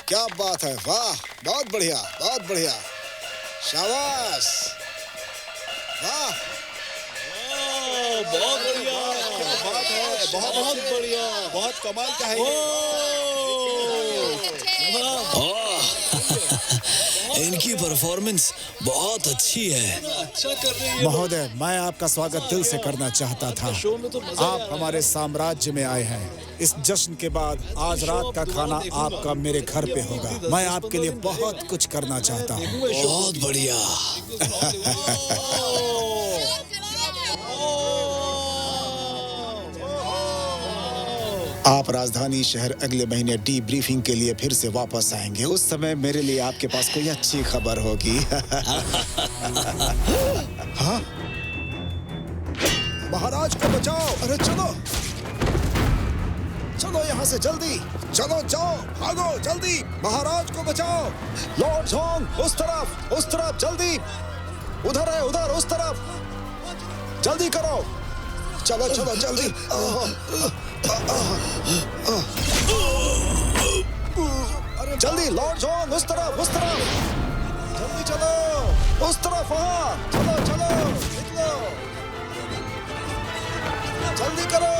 क्या बात है, वाह, बहुत बढ़िया, बहुत बढ़िया, शाबाश, वाह, बहुत बढ़िया, क्या बात है, बहुत बहुत बढ़िया, बहुत कमाल का है इनकी परफॉर्मेंस बहुत अच्छी है। अच्छा कर रही है। महोदय, मैं आपका स्वागत दिल से करना चाहता था। शो में तो मजा आप हमारे साम्राज्य में आए हैं। इस जश्न के बाद आज रात का खाना आपका मेरे घर पे होगा। मैं आपके लिए बहुत कुछ करना चाहता हूँ। बहुत बढ़िया। आप राजधानी शहर अगले महीने डी ब्रीफिंग के लिए फिर से वापस आएंगे। उस समय मेरे लिए आपके पास कोई अच्छी खबर होगी। हाँ? महाराज को बचाओ! अरे चलो, चलो यहाँ से जल्दी, चलो जाओ, भागो जल्दी, महाराज को बचाओ! लॉर्ड जोंग, उस तरफ, जल्दी! उधर है, उधर, उस तरफ! जल्दी करो! चलो चलो जल्दी! जल्दी लॉर्ड जोंग, उस तरफ! जल्दी चलो! उस तरफ, वहाँ! चलो निकलो! जल्दी करो!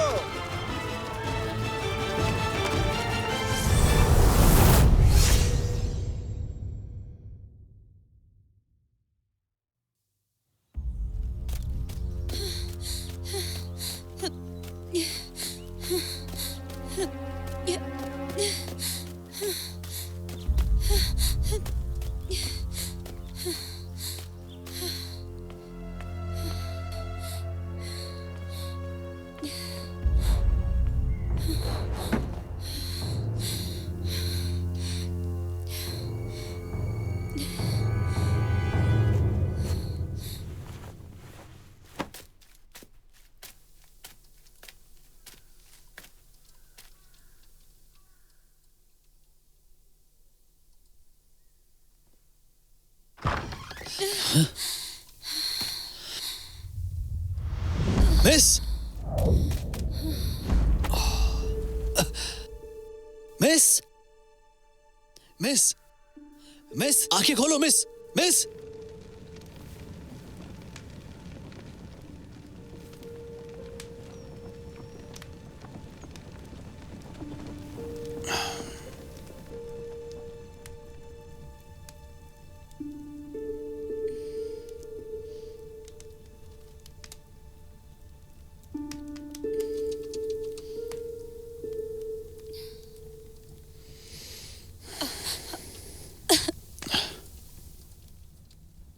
मिस, मिस, मिस, मिस, आंखें खोलो मिस, मिस।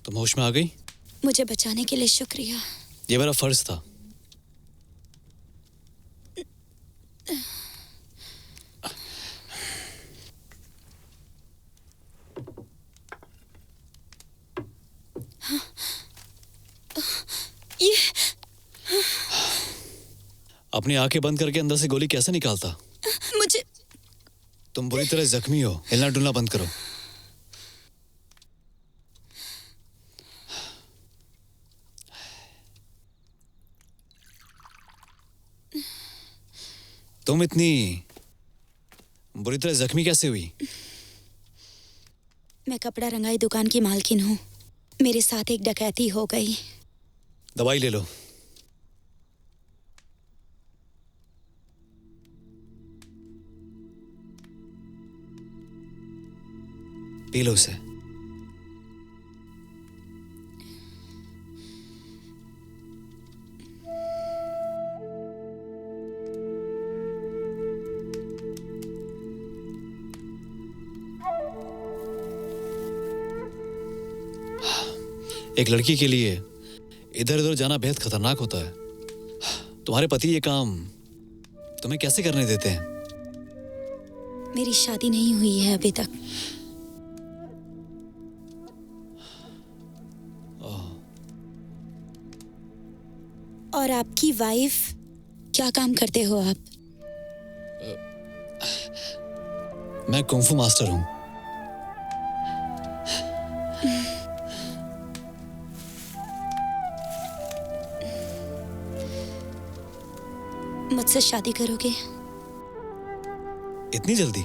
तुम होश में आ गई? मुझे बचाने के लिए शुक्रिया। ये मेरा फर्ज था। ये अपनी आंखें बंद करके अंदर से गोली कैसे निकालता? मुझे तुम बुरी तरह जख्मी हो, हिलना डुलना बंद करो। तुम इतनी बुरी तरह जख्मी कैसे हुई? मैं कपड़ा रंगाई दुकान की मालकिन हूँ। मेरे साथ एक डकैती हो गई। दवाई ले लो। पी लो उसे। एक लड़की के लिए इधर उधर जाना बेहद खतरनाक होता है। तुम्हारे पति ये काम तुम्हें कैसे करने देते हैं? मेरी शादी नहीं हुई है अभी तक। और आपकी वाइफ, क्या काम करते हो आप? मैं कुंफू मास्टर हूं। मुझसे शादी करोगे? इतनी जल्दी?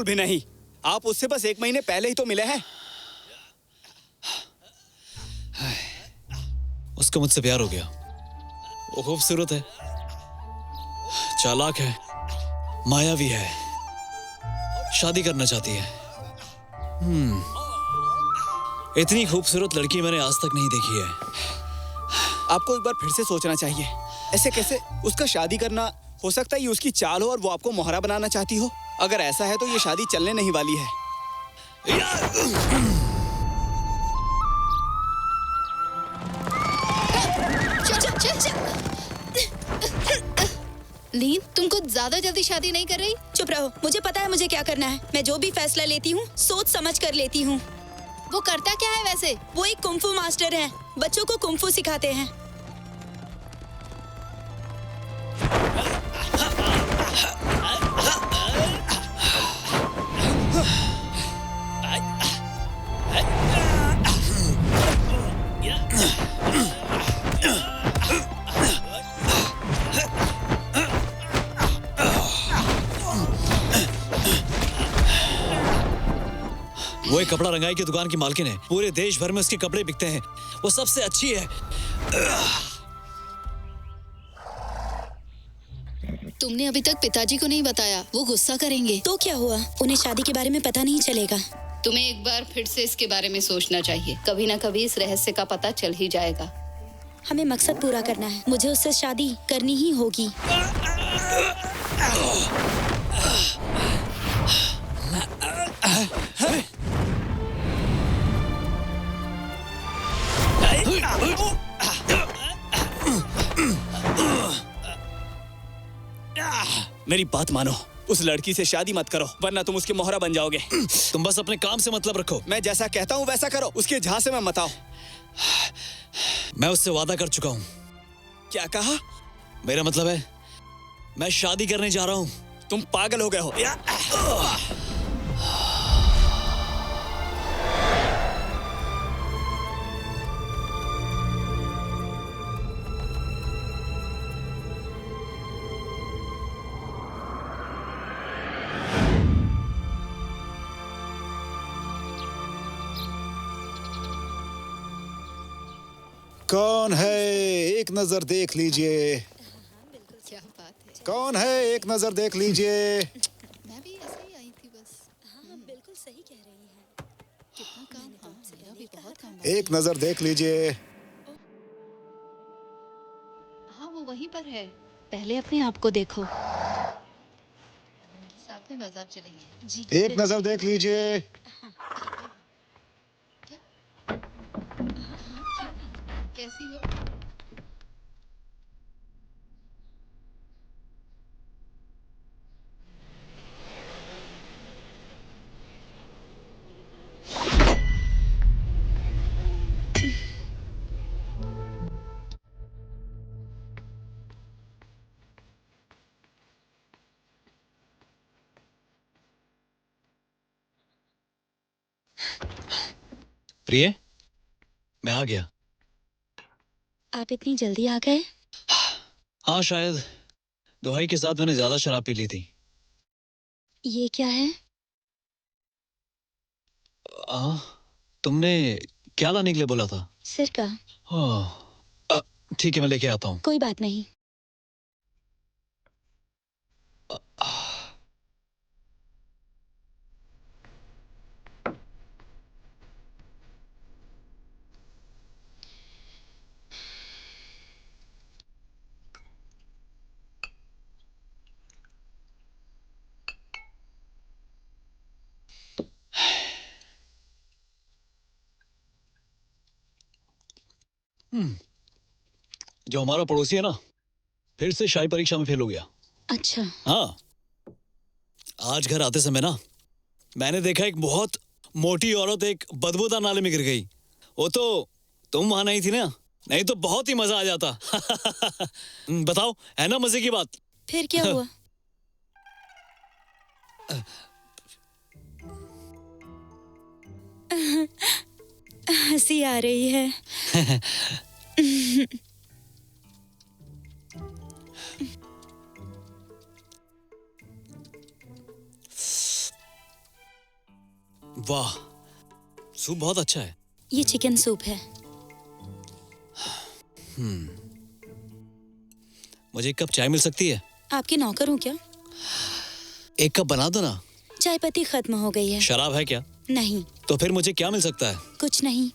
भी नहीं। आप उससे बस 1 महीने पहले ही तो मिले हैं। उसको मुझसे प्यार हो गया। वो खूबसूरत है, चालाक है, मायावी है, शादी करना चाहती है। इतनी खूबसूरत लड़की मैंने आज तक नहीं देखी है। आपको एक बार फिर से सोचना चाहिए। ऐसे कैसे उसका शादी करना? हो सकता है ये उसकी चाल हो और वो आपको मोहरा बनाना चाहती हो। अगर ऐसा है तो ये शादी चलने नहीं वाली है। लीन, तुम कुछ ज्यादा जल्दी शादी नहीं कर रही? चुप रहो, मुझे पता है मुझे क्या करना है। मैं जो भी फैसला लेती हूँ सोच समझ कर लेती हूँ। वो करता क्या है वैसे? वो एक कुंफू मास्टर है, बच्चों को कुंफू सिखाते हैं। वो एक कपड़ा रंगाई की दुकान की मालकिन है। पूरे देश भर में उसके कपड़े बिकते हैं। वो सबसे अच्छी है। तुमने अभी तक पिताजी को नहीं बताया, वो गुस्सा करेंगे। तो क्या हुआ, उन्हें शादी के बारे में पता नहीं चलेगा। तुम्हें एक बार फिर से इसके बारे में सोचना चाहिए। कभी ना कभी इस रहस्य का पता चल ही जाएगा। हमें मकसद पूरा करना है, मुझे उससे शादी करनी ही होगी। मेरी बात मानो, उस लड़की से शादी मत करो, वरना तुम उसके मोहरा बन जाओगे। तुम बस अपने काम से मतलब रखो। मैं जैसा कहता हूँ वैसा करो, उसके झांसे में मत आओ। मैं उससे वादा कर चुका हूँ। क्या कहा? मेरा मतलब है मैं शादी करने जा रहा हूँ। तुम पागल हो गए हो। कौन है? एक नजर देख लीजिए। क्या बात है। कौन है? एक नजर देख लीजिए। मैं भी ऐसे ही आई थी बस। हाँ, बिल्कुल सही कह रही हैं। कितना काम? हाँ, मेरा भी बहुत काम। एक नजर देख लीजिए। हाँ, वो वहीं पर है। पहले अपने आप को देखो। साथ में बाजार चलेंगे। जी। एक नजर देख लीजिए। कैसी हो? प्रिय, मैं आ गया। आप इतनी जल्दी आ गए? हाँ, शायद दुहाई के साथ मैंने ज्यादा शराब पी ली थी। ये क्या है? आ, तुमने क्या लाने के लिए बोला था? सिरका। हाँ, ठीक है, मैं लेके आता हूँ। कोई बात नहीं। जो हमारा पड़ोसी है ना, फिर से शाही परीक्षा में फेल हो गया। अच्छा। हाँ, आज घर आते समय ना मैंने देखा एक बहुत मोटी औरत एक बदबूदार नाले में गिर गई। वो तो तुम वहां नहीं थी ना, नहीं तो बहुत ही मजा आ जाता। बताओ, है ना मजे की बात? फिर क्या हुआ? हंसी आ रही है। वाह, सूप बहुत अच्छा है। ये चिकन सूप है। मुझे एक कप चाय मिल सकती है? आपकी नौकर हूँ क्या? एक कप बना दो ना। चाय पत्ती खत्म हो गई है। शराब है क्या? नहीं। तो फिर मुझे क्या मिल सकता है? कुछ नहीं।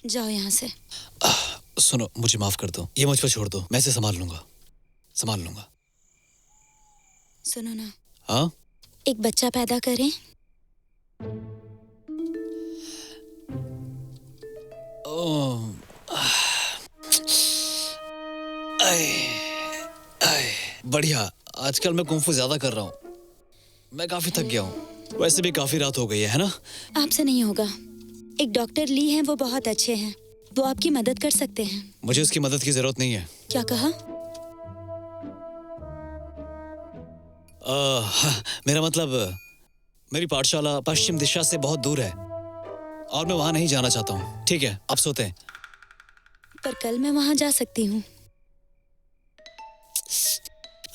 जाओ यहाँ से। सुनो, मुझे माफ कर दो, ये मुझ पर छोड़ दो, मैं इसे संभाल लूंगा, संभाल लूंगा। सुनो ना, हाँ? एक बच्चा पैदा करें? ओह, आए, आए, बढ़िया। आजकल मैं कुंफू ज्यादा कर रहा हूँ। मैं काफी थक गया हूँ। वैसे भी काफी रात हो गई है ना? आपसे नहीं होगा। एक डॉक्टर ली हैं, वो बहुत अच्छे हैं। वो आपकी मदद कर सकते हैं। मुझे उसकी मदद की जरूरत नहीं है। क्या कहा? मेरा मतलब, मेरी पाठशाला पश्चिम दिशा से बहुत दूर है और मैं वहां नहीं जाना चाहता हूँ। ठीक है, आप सोते हैं। पर कल मैं वहां जा सकती हूँ।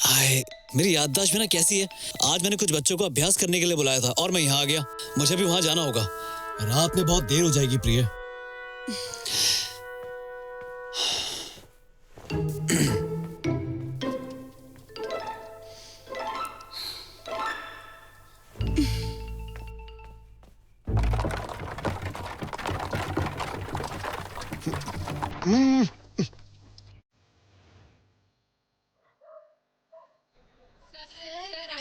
हाय, मेरी याददाश्त में ना कैसी है। आज मैंने कुछ बच्चों को अभ्यास करने के लिए बुलाया था और मैं यहाँ आ गया। मुझे भी वहां जाना होगा। रात में बहुत देर हो जाएगी प्रिय।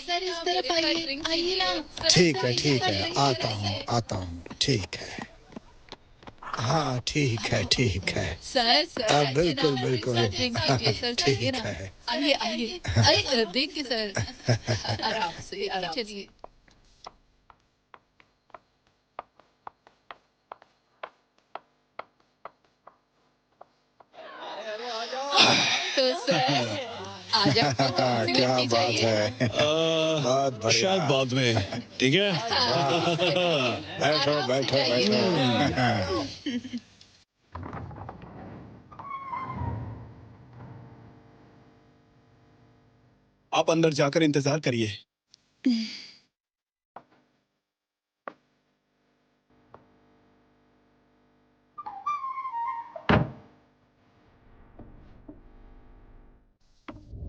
सर इस तरफ आइए, आइए ना। ठीक है, आता हूँ, ठीक है। हाँ, ठीक है। सर सर हाँ, बिल्कुल, बिल्कुल। सर ड्रिंक कीजिए, सर ठीक चाहिए ना। है। आइए आइए, अरे देखिए सर, आराम से चलिए। तो सर आज आपको कौन सी क्या लड़की बात चाहिए? है। बहुत बढ़िया। शायद बाद में, ठीक है? बैठो। आप अंदर जाकर इंतजार करिए।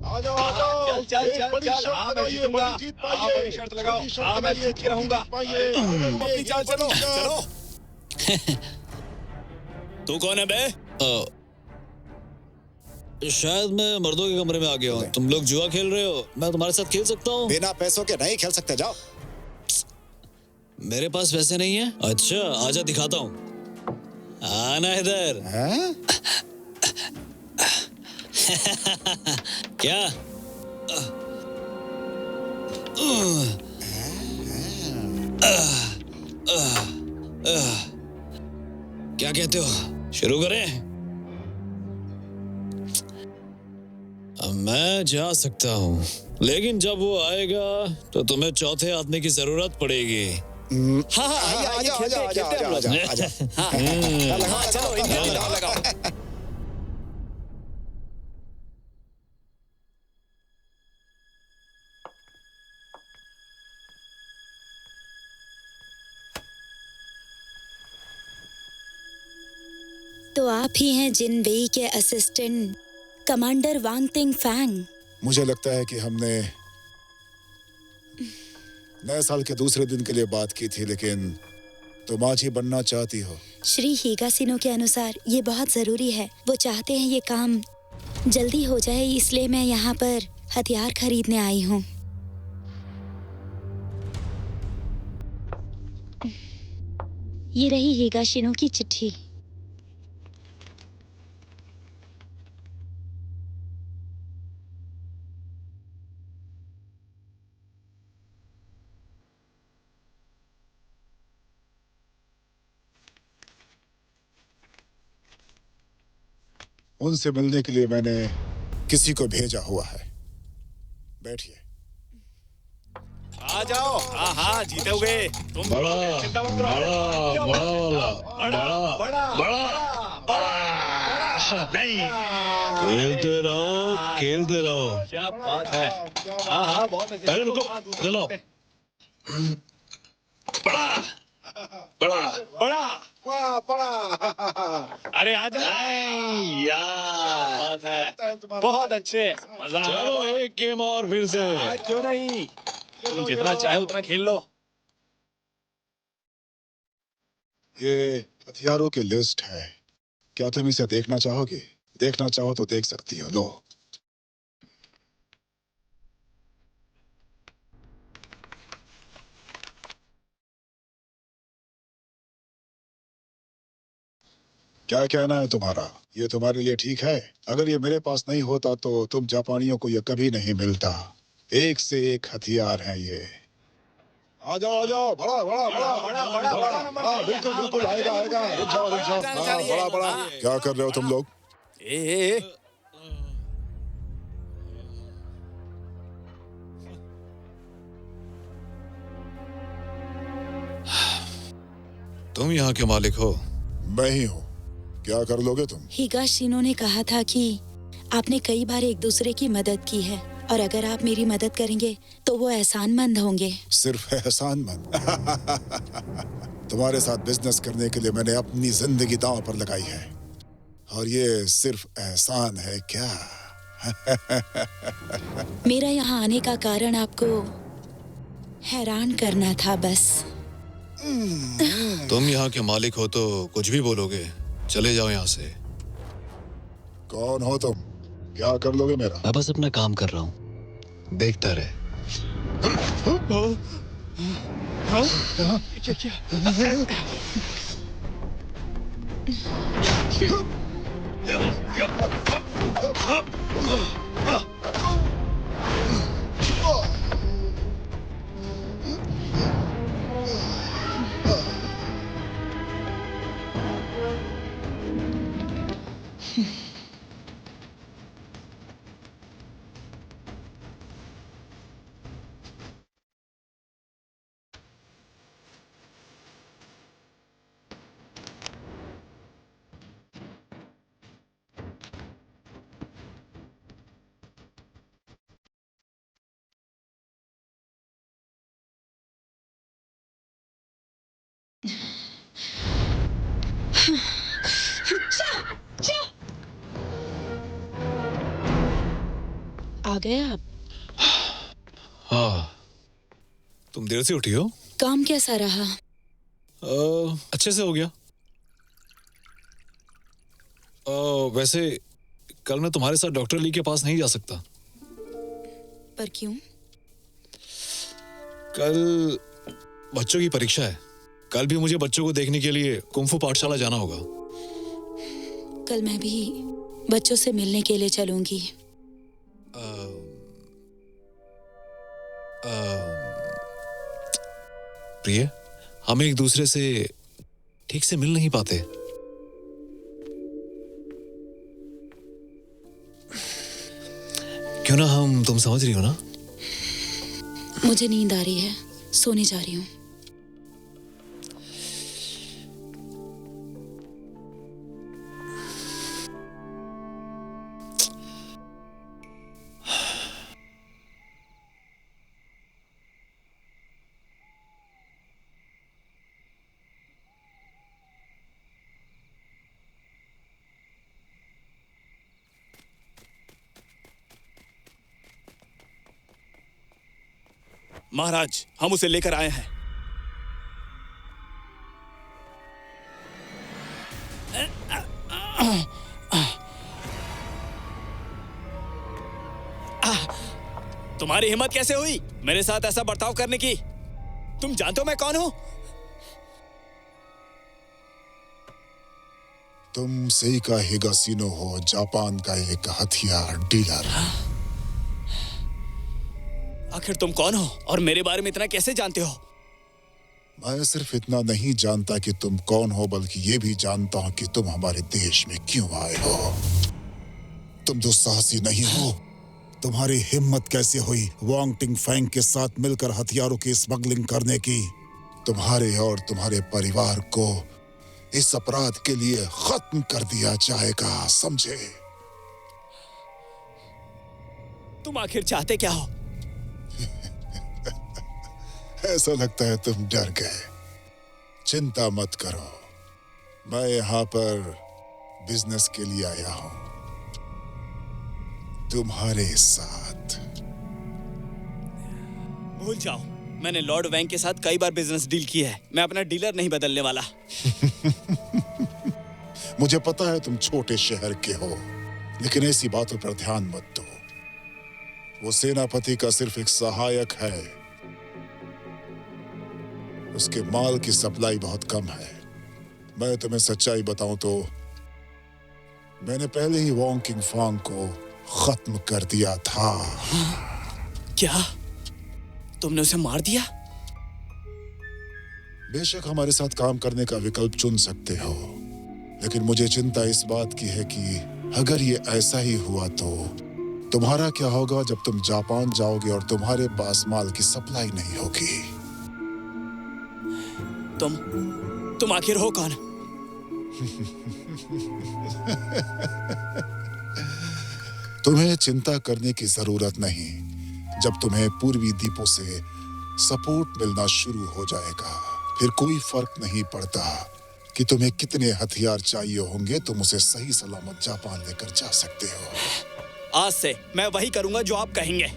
आ जाओ। चल, एक बड़ी शर्त लगाओ, ये बड़ी जीत पाइए। बड़ी शर्त लगाओ। बड़ी शर्त हाँ, मैं लगाइए, जीत के रहूंगा। पाइए। अपनी चाल चलो। तू कौन है बे? शायद मैं मर्दों के कमरे में आ गया हूँ। तुम लोग जुआ खेल रहे हो, मैं तुम्हारे साथ खेल सकता हूँ? बिना पैसों के नहीं खेल सकते, जाओ। मेरे पास पैसे नहीं है। अच्छा, आजा दिखाता हूँ। आना इधर। हैं? क्या? क्या कहते हो? शुरू करें? मैं जा सकता हूँ, लेकिन जब वो आएगा तो तुम्हें चौथे आदमी की जरूरत पड़ेगी। हाँ, आइए, खेलते हैं हम लोग। आजा। हाँ, चलो, इनके भी दाव लगाओ। तो आप ही हैं जिन वेई के असिस्टेंट कमांडर वांग तिंग फैंग। मुझे लगता है कि हमने नए साल के दूसरे दिन के लिए बात की थी, लेकिन तुम आज ही बनना चाहती हो। श्री हीगासिनो के अनुसार ये बहुत जरूरी है। वो चाहते हैं ये काम जल्दी हो जाए, इसलिए मैं यहाँ पर हथियार खरीदने आई हूँ। ये रही हीगाशिनो की चिट्ठी। उनसे मिलने के लिए मैंने किसी को भेजा हुआ है। बैठिए। आ जाओ। हाँ हाँ, जीतोगे तुम। खेलते रहो, खेलते रहो। क्या बात है। हाँ हाँ, बहुत अच्छे। अरे रुको, चलो। अरे आ जाओ यार, बहुत अच्छे। मजा आ रहा चलो एक गेम और फिर से। है। क्यों नहीं, तुम जितना चाहे उतना खेल लो। ये हथियारों की लिस्ट है। क्या तुम इसे देखना चाहोगे? देखना चाहो तो देख सकती हो। लो। क्या कहना है तुम्हारा? ये तुम्हारे लिए ठीक है? अगर ये मेरे पास नहीं होता तो तुम जापानियों को ये कभी नहीं मिलता। एक से एक हथियार है ये। आ जाओ। बड़ा बड़ा बड़ा बड़ा बड़ा बड़ा बड़ा। बिल्कुल बिल्कुल, आएगा आएगा। रुक जाओ रुक जाओ। हाँ, बड़ा बड़ा। क्या कर रहे हो तुम लोग? ए, तुम यहाँ के मालिक हो? मैं ही हूँ। क्या कर लोगे तुम? हिगाशिनो ने कहा था कि आपने कई बार एक दूसरे की मदद की है और अगर आप मेरी मदद करेंगे तो वो एहसानमंद होंगे। सिर्फ एहसानमंद? तुम्हारे साथ बिजनेस करने के लिए मैंने अपनी जिंदगी दांव पर लगाई है और ये सिर्फ एहसान है क्या? मेरा यहाँ आने का कारण आपको हैरान करना था बस। तुम यहाँ के मालिक हो तो कुछ भी बोलोगे। चले जाओ यहाँ से। कौन हो तुम? क्या कर लोगे मेरा? मैं बस अपना काम कर रहा हूँ, देखता रहे। आ गए आप? हाँ, तुम देर से उठी हो? काम कैसा रहा? अच्छे से हो गया। वैसे कल मैं तुम्हारे साथ डॉक्टर ली के पास नहीं जा सकता। पर क्यों? कल बच्चों की परीक्षा है। कल भी मुझे बच्चों को देखने के लिए कुंफू पाठशाला जाना होगा। कल मैं भी बच्चों से मिलने के लिए चलूंगी। प्रिय, हम एक दूसरे से ठीक से मिल नहीं पाते। क्यों ना हम, तुम समझ रही हो ना? मुझे नींद आ रही है, सोने जा रही हूँ। महाराज, हम उसे लेकर आए हैं। तुम्हारी हिम्मत कैसे हुई मेरे साथ ऐसा बर्ताव करने की? तुम जानते हो मैं कौन हूं? तुम सेइका हिगाशिनो हो, जापान का एक हथियार डीलर। आखिर तुम कौन हो और मेरे बारे में इतना कैसे जानते हो? मैं सिर्फ इतना नहीं जानता कि तुम कौन हो, बल्कि ये भी जानता हूं कि तुम हमारे देश में क्यों आए हो। तुम दुस्साहसी नहीं हो। तुम्हारी हिम्मत कैसे हुई वांग टिंग फैंग के साथ मिलकर हथियारों की स्मगलिंग करने की? तुम्हारे और तुम्हारे परिवार को इस अपराध के लिए खत्म कर दिया जाएगा, समझे? तुम आखिर चाहते क्या हो? ऐसा लगता है तुम डर गए। चिंता मत करो, मैं यहाँ पर बिजनेस के लिए आया हूँ, तुम्हारे साथ। भूल जाओ, मैंने लॉर्ड वैंग के साथ कई बार बिजनेस डील की है। मैं अपना डीलर नहीं बदलने वाला। मुझे पता है तुम छोटे शहर के हो, लेकिन ऐसी बातों पर ध्यान मत दो। वो सेनापति का सिर्फ एक सहायक है। उसके माल की सप्लाई बहुत कम है। मैं तुम्हें सच्चाई बताऊं तो मैंने पहले ही वांग किंग फांग को खत्म कर दिया था। क्या? तुमने उसे मार दिया? बेशक हमारे साथ काम करने का विकल्प चुन सकते हो, लेकिन मुझे चिंता इस बात की है कि अगर ये ऐसा ही हुआ तो तुम्हारा क्या होगा जब तुम जापान जाओगे और तुम्हारे पास माल की सप्लाई नहीं होगी। तुम आखिर हो कौन? तुम्हें चिंता करने की जरूरत नहीं। जब तुम्हें पूर्वी द्वीपों से सपोर्ट मिलना शुरू हो जाएगा, फिर कोई फर्क नहीं पड़ता कि तुम्हें कितने हथियार चाहिए होंगे, तुम उसे सही सलामत जापान लेकर जा सकते हो। आज से मैं वही करूंगा जो आप कहेंगे।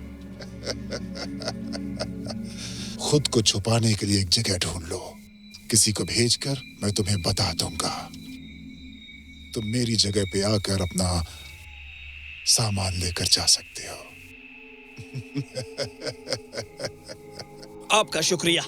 खुद को छुपाने के लिए एक जगह ढूंढ लो। किसी को भेजकर मैं तुम्हें बता दूंगा। तुम मेरी जगह पे आकर अपना सामान लेकर जा सकते हो। आपका शुक्रिया।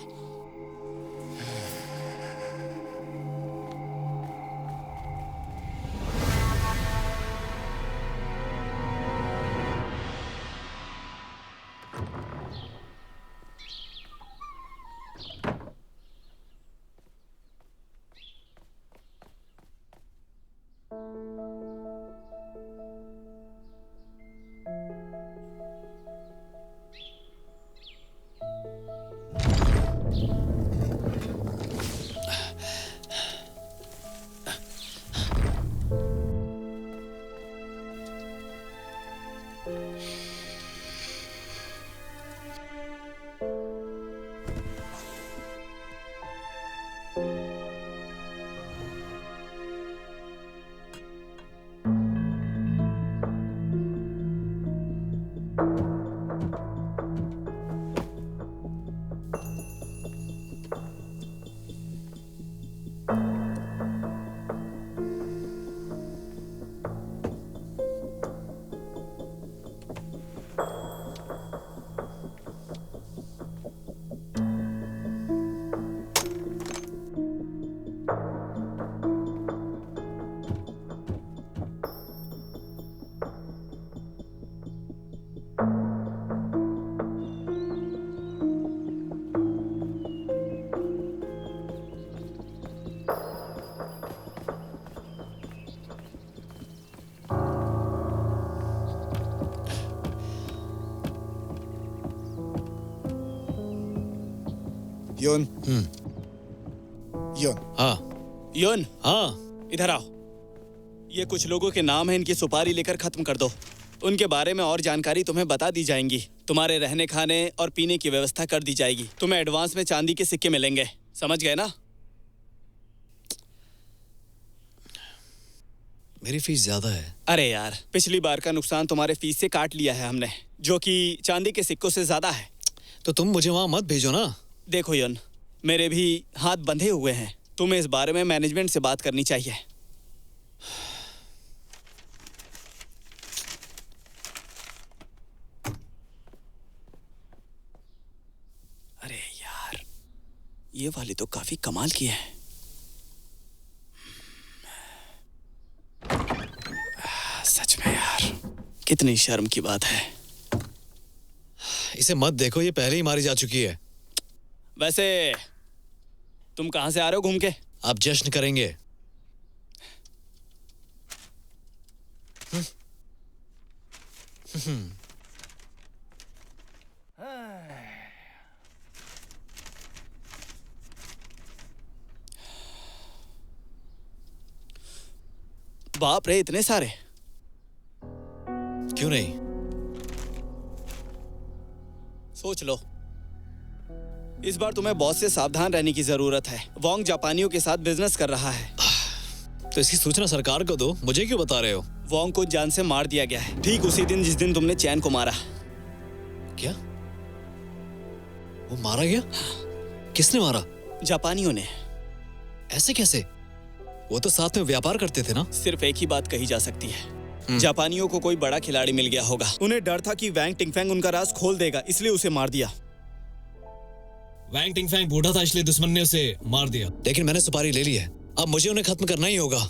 योन। योन। हाँ योन, हाँ। इधर आओ। ये कुछ लोगों के नाम हैं, इनकी सुपारी लेकर खत्म कर दो। उनके बारे में और जानकारी तुम्हें बता दी जाएंगी। तुम्हारे रहने खाने और पीने की व्यवस्था कर दी जाएगी। तुम्हें एडवांस में चांदी के सिक्के मिलेंगे, समझ गए ना? मेरी फीस ज्यादा है। अरे यार, पिछली बार का नुकसान तुम्हारे फीस से काट लिया है हमने, जो कि चांदी के सिक्कों से ज्यादा है। तो तुम मुझे वहां मत भेजो ना। देखो योन, मेरे भी हाथ बंधे हुए हैं। तुम्हें इस बारे में मैनेजमेंट से बात करनी चाहिए। अरे यार, ये वाली तो काफी कमाल की है। सच में यार, कितनी शर्म की बात है। इसे मत देखो, ये पहले ही मारी जा चुकी है। वैसे तुम कहां से आ रहे हो घूम के? आप जश्न करेंगे। बाप रे, इतने सारे। क्यों नहीं? सोच लो। इस बार तुम्हें बॉस से सावधान रहने की जरूरत है। वोंग जापानियों के साथ बिजनेस कर रहा है। तो इसकी सूचना सरकार को दो, मुझे क्यों बता रहे हो? वोंग को जान से मार दिया गया है, ठीक उसी दिन जिस दिन तुमने चैन को मारा। क्या? वो मारा गया? किसने मारा? जापानियों ने। ऐसे कैसे? वो तो साथ में व्यापार करते थे ना? सिर्फ एक ही बात कही जा सकती है, जापानियों को कोई बड़ा खिलाड़ी मिल गया होगा। उन्हें डर था कि वैंग टिंगफैंग उनका राज खोल देगा, इसलिए उसे मार दिया। वैंग टिंगफैंग बूढ़ा था, इसलिए दुश्मन ने उसे मार दिया। लेकिन मैंने सुपारी ले ली है, अब मुझे उन्हें खत्म करना ही होगा।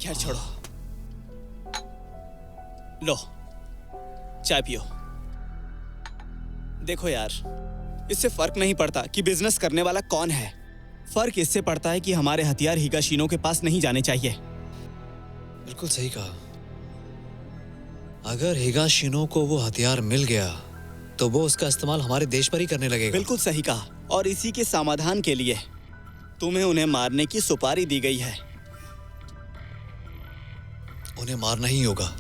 खैर छोड़ो, लो चाय पियो। देखो यार, इससे फर्क नहीं पड़ता कि बिजनेस करने वाला कौन है। फर्क इससे पड़ता है कि हमारे हथियार हिगाशिनो के पास नहीं जाने चाहिए। बिल्कुल सही कहा। अगर हिगाशिनो को वो हथियार मिल गया तो वो उसका इस्तेमाल हमारे देश पर ही करने लगेगा। बिल्कुल सही कहा। और इसी के समाधान के लिए तुम्हें उन्हें मारने की सुपारी दी गई है। उन्हें मारना ही होगा।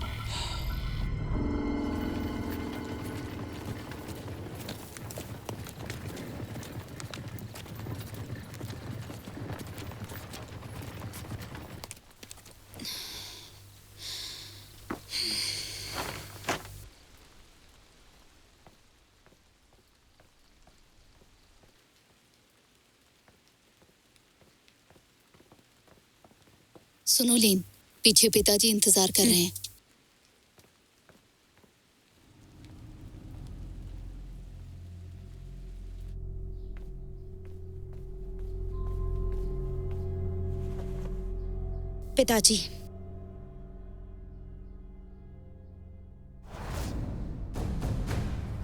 सुनो लीन, पीछे पिताजी इंतजार कर रहे हैं। पिताजी,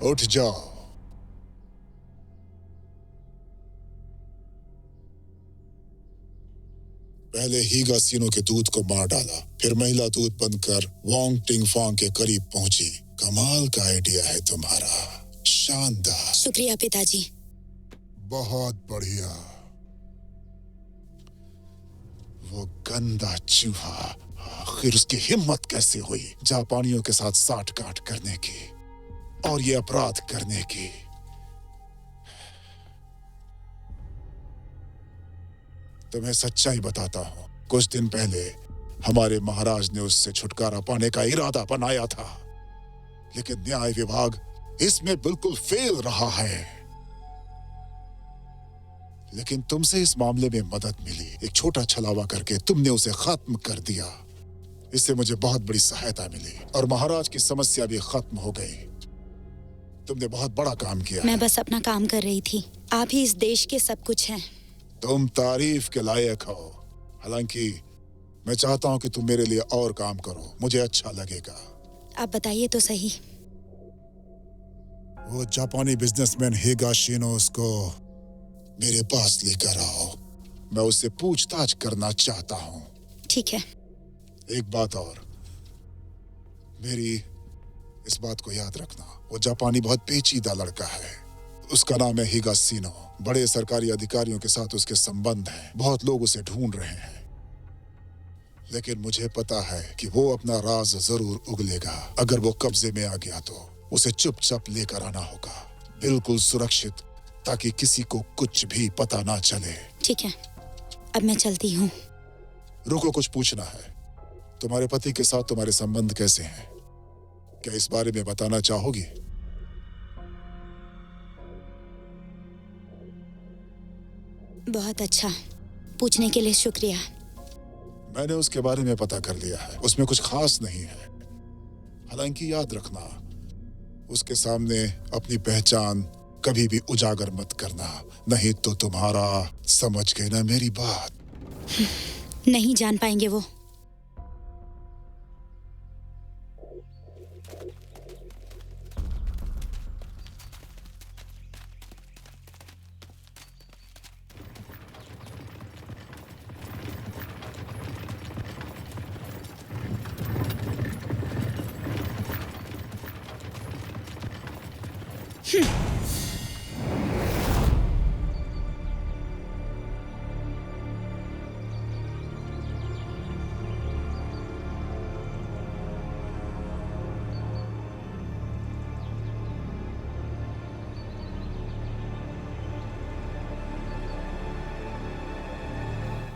उठ जाओ। पहले हीगासिनो के दूध को मार डाला, फिर महिला दूध बनकर वोंग टिंगफांग के करीब पहुंची। कमाल का आइडिया है तुम्हारा, शानदार। शुक्रिया पिताजी। बहुत बढ़िया। वो गंदा चूहा, आखिर उसकी हिम्मत कैसे हुई जापानियों के साथ साठ-गांठ करने की और ये अपराध करने की। तुम्हें सच्चाई बताता हूं, कुछ दिन पहले हमारे महाराज ने उससे छुटकारा पाने का इरादा बनाया था, लेकिन न्याय विभाग इसमें बिल्कुल फेल रहा है। लेकिन तुमसे इस मामले में मदद मिली। एक छोटा छलावा करके तुमने उसे खत्म कर दिया। इससे मुझे बहुत बड़ी सहायता मिली और महाराज की समस्या भी खत्म हो गई। तुमने बहुत बड़ा काम किया। मैं बस अपना काम कर रही थी। आप ही इस देश के सब कुछ हैं। तुम तारीफ के लायक हो। हालांकि मैं चाहता हूं कि तुम मेरे लिए और काम करो, मुझे अच्छा लगेगा। आप बताइए तो सही। वो जापानी बिजनेसमैन हिगाशिनो को मेरे पास लेकर आओ। मैं उससे पूछताछ करना चाहता हूं। ठीक है। एक बात और, मेरी इस बात को याद रखना, वो जापानी बहुत पेचीदा लड़का है। उसका नाम है हिगाशिनो। बड़े सरकारी अधिकारियों के साथ उसके संबंध हैं। बहुत लोग उसे ढूंढ रहे हैं, लेकिन मुझे पता है कि वो अपना राज जरूर उगलेगा। अगर वो कब्जे में आ गया तो उसे चुपचाप लेकर आना होगा, बिल्कुल सुरक्षित, ताकि किसी को कुछ भी पता ना चले। ठीक है, अब मैं चलती हूँ। रुको, कुछ पूछना है। तुम्हारे पति के साथ तुम्हारे संबंध कैसे हैं? क्या इस बारे में बताना चाहोगी? बहुत अच्छा, पूछने के लिए शुक्रिया। मैंने उसके बारे में पता कर लिया है, उसमें कुछ खास नहीं है। हालांकि याद रखना, उसके सामने अपनी पहचान कभी भी उजागर मत करना, नहीं तो तुम्हारा, समझ गए ना मेरी बात? नहीं जान पाएंगे वो।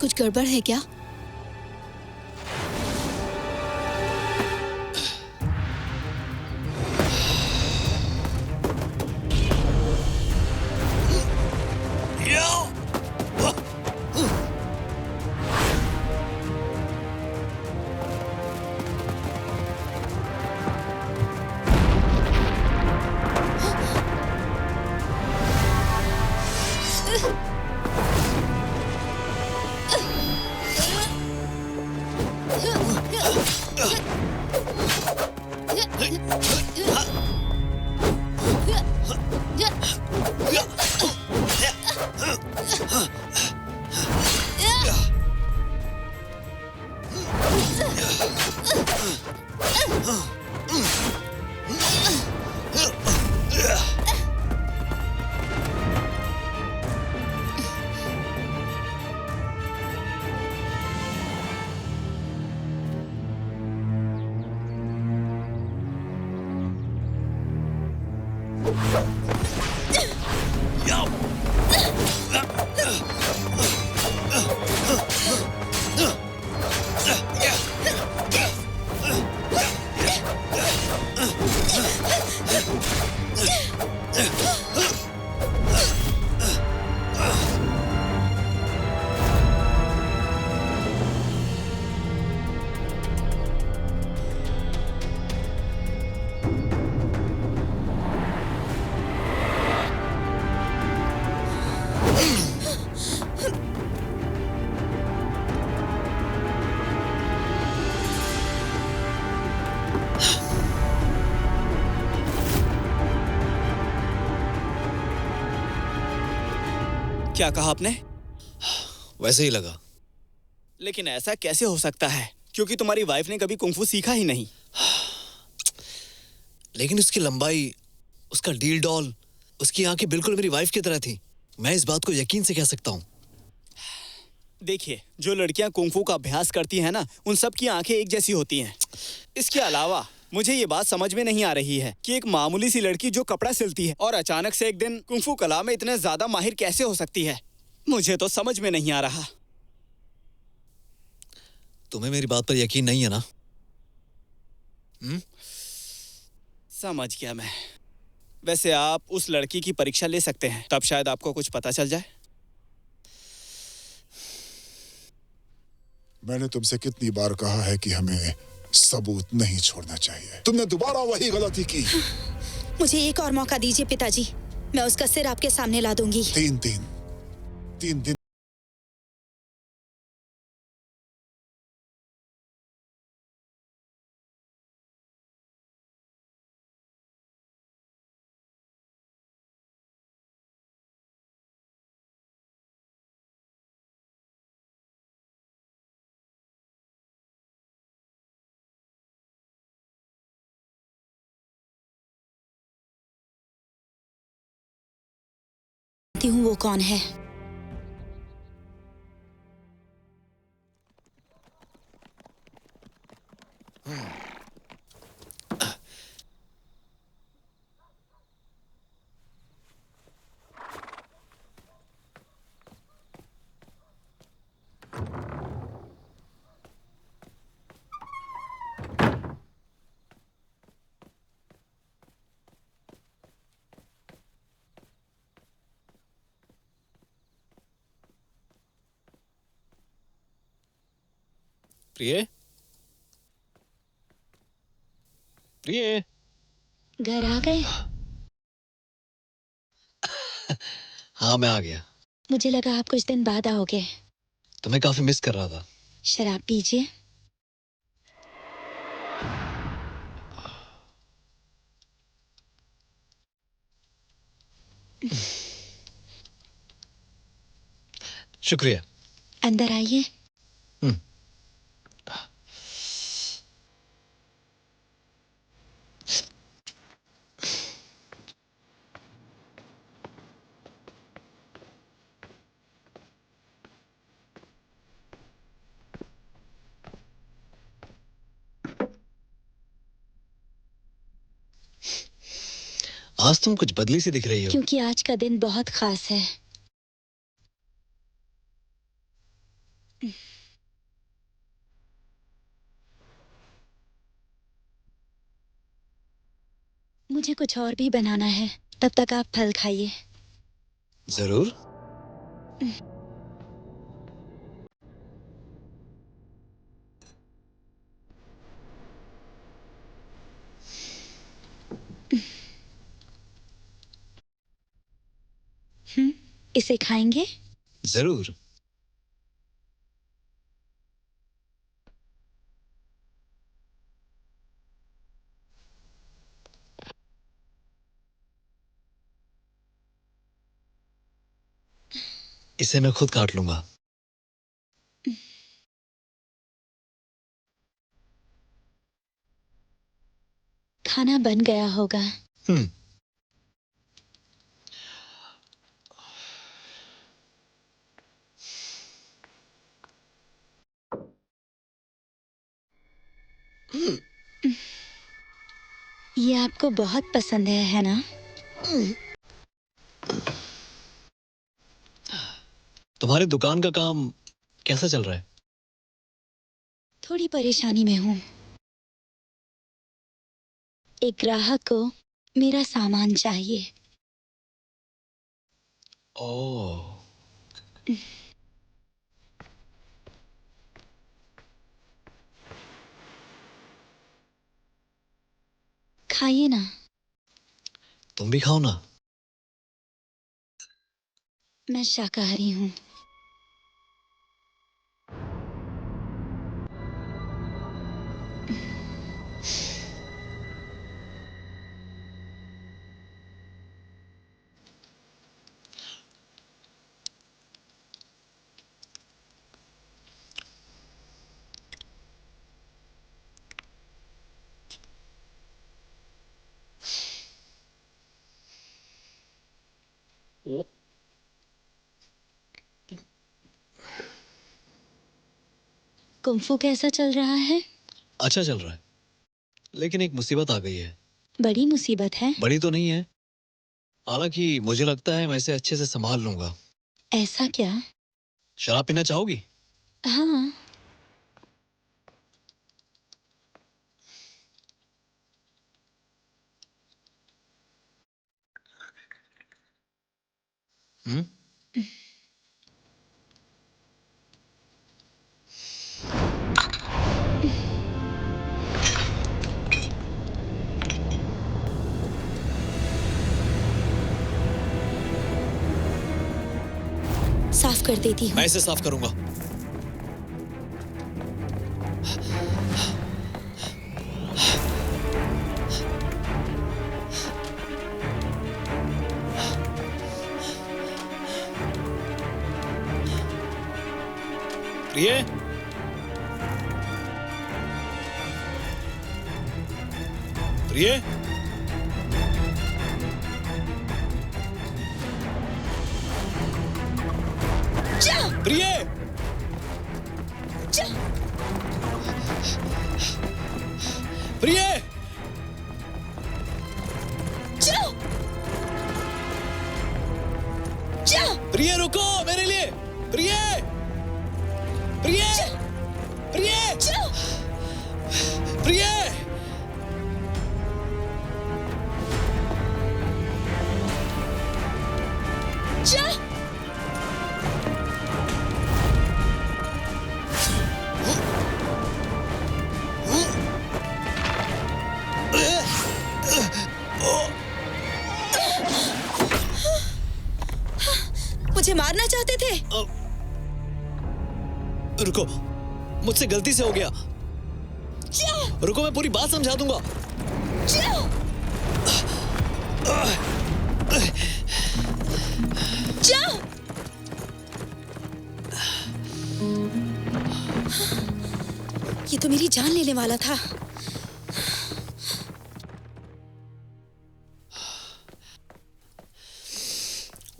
कुछ गड़बड़ है क्या? क्या कहा आपने? वैसे ही लगा। लेकिन ऐसा कैसे हो सकता है, क्योंकि तुम्हारी वाइफ ने कभी कुंफू सीखा ही नहीं। लेकिन उसकी लंबाई, उसका डील डॉल, उसकी आंखें बिल्कुल मेरी वाइफ की तरह थी। मैं इस बात को यकीन से कह सकता हूँ। देखिए, जो लड़कियां कुंफू का अभ्यास करती हैं ना, उन सब की आंखें एक जैसी होती हैं। इसके अलावा मुझे ये बात समझ में नहीं आ रही है कि एक मामूली सी लड़की जो कपड़ा सिलती है और अचानक से एक दिन कुंफू कला में इतने ज्यादा माहिर कैसे हो सकती है। मुझे तो समझ में नहीं आ रहा। तुम्हें मेरी बात पर यकीन नहीं है ना? समझ गया मैं। वैसे आप उस लड़की की परीक्षा ले सकते हैं, तब शायद आपको कुछ पता चल जाए। मैंने तुमसे कितनी बार कहा है कि हमें सबूत नहीं छोड़ना चाहिए। तुमने दोबारा वही गलती की। मुझे एक और मौका दीजिए पिताजी, मैं उसका सिर आपके सामने ला दूंगी। तीन दिन जानती हूँ वो कौन है। प्रिय, प्रिय, घर आ गए? हाँ मैं आ गया। मुझे लगा आप कुछ दिन बाद आओगे। तुम्हें काफी मिस कर रहा था। शराब पीजिए। शुक्रिया। अंदर आइए। आज तुम कुछ बदली सी दिख रही हो। क्योंकि आज का दिन बहुत खास है। मुझे कुछ और भी बनाना है, तब तक आप फल खाइए। जरूर। इसे खाएंगे? जरूर। इसे मैं खुद काट लूंगा। खाना बन गया होगा। ये आपको बहुत पसंद है ना? तुम्हारी दुकान का काम कैसा चल रहा है? थोड़ी परेशानी में हूँ। एक ग्राहक को मेरा सामान चाहिए। ओह। खाइए ना। तुम भी खाओ ना। मैं शाकाहारी हूँ। कुंफू कैसा चल रहा है? अच्छा चल रहा है, लेकिन एक मुसीबत आ गई है। बड़ी मुसीबत है? बड़ी तो नहीं है, हालांकि मुझे लगता है मैं इसे अच्छे से संभाल लूंगा। ऐसा क्या? शराब पीना चाहोगी? हाँ। हम्म। साफ कर देती हूँ। मैं इसे साफ करूंगा। प्रिय, प्रिय, प्रिय, प्रिय, प्रिय रुको मेरे लिए। प्रिय, प्रिय, प्रिय, प्रिय। मुझे मारना चाहते थे? रुको, मुझसे गलती से हो गया। रुको, मैं पूरी बात समझा दूंगा। ये तो मेरी जान लेने वाला था।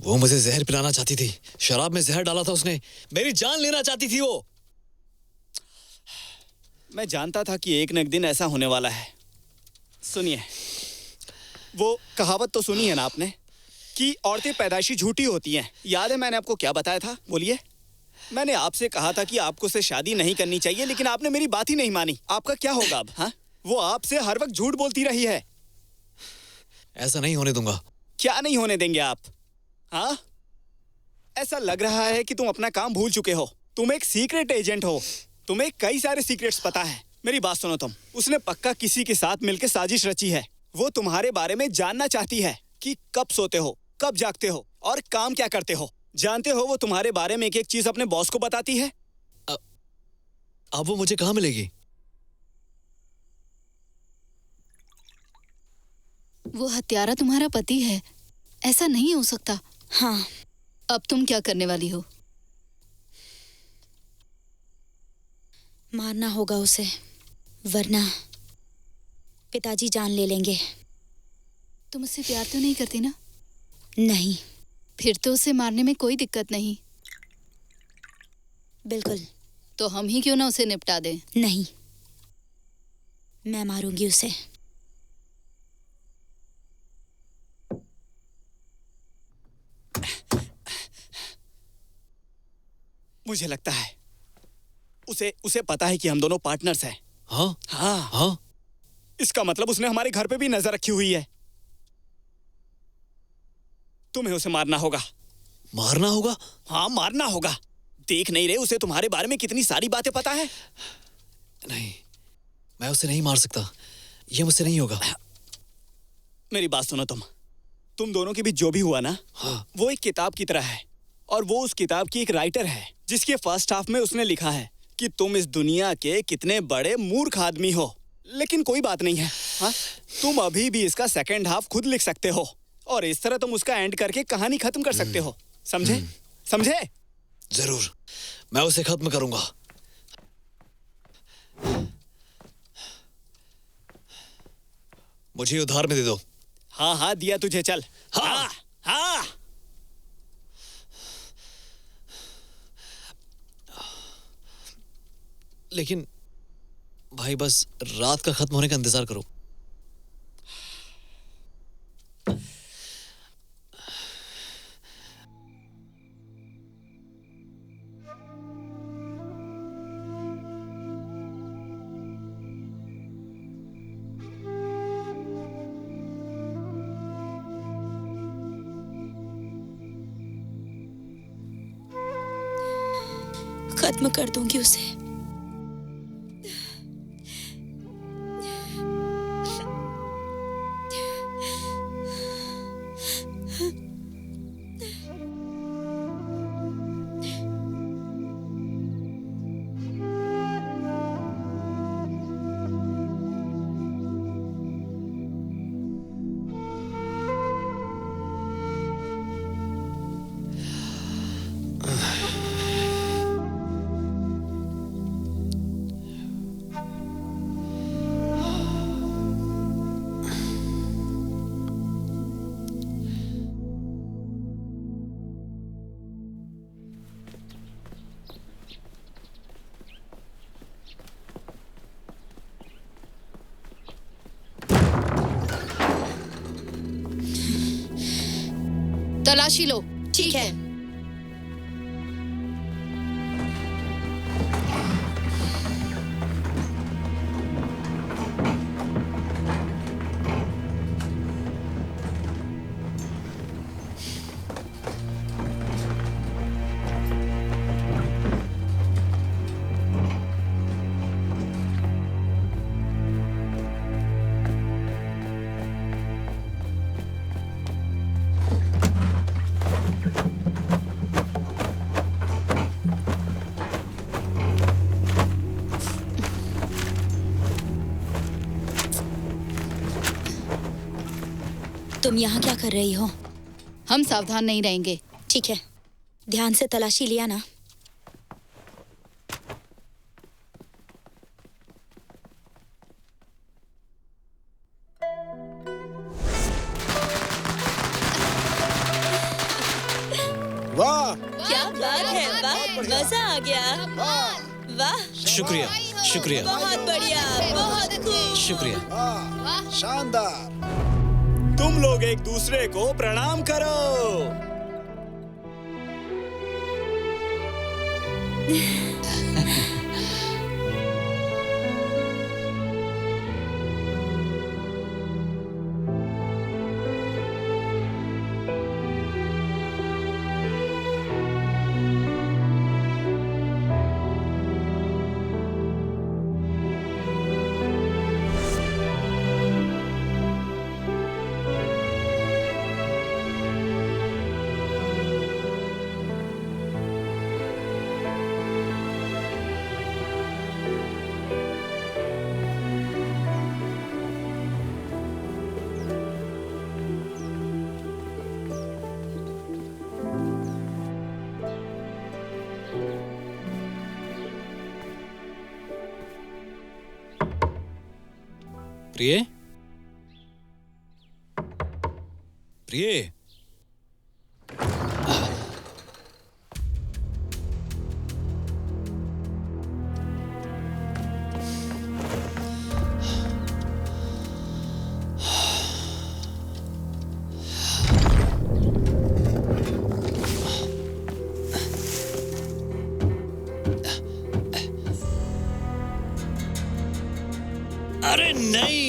वो मुझे जहर पिलाना चाहती थी, शराब में जहर डाला था उसने, मेरी जान लेना चाहती थी वो। मैं जानता था कि एक न एक दिन ऐसा होने वाला है। सुनिए, वो कहावत तो सुनी है ना आपने कि औरतें पैदाइशी झूठी होती हैं। याद है मैंने आपको क्या बताया था? बोलिए। मैंने आपसे कहा था कि आपको उससे शादी नहीं करनी चाहिए, लेकिन आपने मेरी बात ही नहीं मानी। आपका क्या होगा अब? हाँ, वो आपसे हर वक्त झूठ बोलती रही है। ऐसा नहीं होने दूंगा। क्या नहीं होने देंगे आप? हाँ, ऐसा लग रहा है कि तुम अपना काम भूल चुके हो। तुम एक सीक्रेट एजेंट हो। तुम्हें कई सारे सीक्रेट्स पता है। मेरी बात सुनो तुम। उसने पक्का किसी के साथ मिलकर साजिश रची है। वो तुम्हारे बारे में जानना चाहती है कि कब सोते हो, कब जागते हो और काम क्या करते हो। जानते हो वो तुम्हारे बारे में एक एक चीज अपने बॉस को बताती है। अब वो मुझे कहाँ मिलेगी? वो हत्यारा तुम्हारा पति है, ऐसा नहीं हो सकता। हाँ, अब तुम क्या करने वाली हो? मारना होगा उसे, वरना पिताजी जान ले लेंगे। तुम उससे प्यार तो नहीं करती ना? नहीं। फिर तो उसे मारने में कोई दिक्कत नहीं। बिल्कुल तो हम ही क्यों ना उसे निपटा दें? नहीं, मैं मारूंगी उसे। मुझे लगता है उसे पता है कि हम दोनों पार्टनर्स हैं। हाँ हाँ हाँ। इसका मतलब उसने हमारे घर पे भी नजर रखी हुई है। तुम्हें उसे मारना होगा। मारना होगा? हाँ, मारना होगा। देख नहीं रहे उसे तुम्हारे बारे में कितनी सारी बातें पता है? नहीं, मैं उसे नहीं मार सकता। ये मुझसे नहीं होगा। मेरी बात सुनो तुम दोनों के बीच जो भी हुआ ना, हाँ। वो एक किताब की तरह है। और वो उस किताब की एक राइटर है जिसके फर्स्ट हाफ में उसने लिखा है कि तुम इस दुनिया के कितने बड़े मूर्ख आदमी हो। लेकिन कोई बात नहीं है। हाँ, तुम अभी भी इसका सेकंड हाफ खुद लिख सकते हो और इस तरह तुम उसका एंड करके कहानी खत्म कर सकते हो। समझे? समझे? जरूर, मैं उसे खत्म करूंगा। मुझे उधार में दे दो। हाँ हाँ, दिया तुझे। चल। हाँ हाँ। लेकिन भाई, बस रात का खत्म होने का इंतजार करो। खत्म कर दूंगी उसे। तलाशी लो। ठीक है। तुम यहाँ क्या कर रही हो? हम सावधान नहीं रहेंगे। ठीक है, ध्यान से तलाशी लिया ना? वाह, क्या बात है, वाह, मजा आ गया। वाह, शुक्रिया, शुक्रिया, बहुत बढ़िया, बहुत खूब। शुक्रिया। वाह, शानदार। तुम लोग एक दूसरे को प्रणाम करो। प्रिय, प्रिय, अरे नहीं,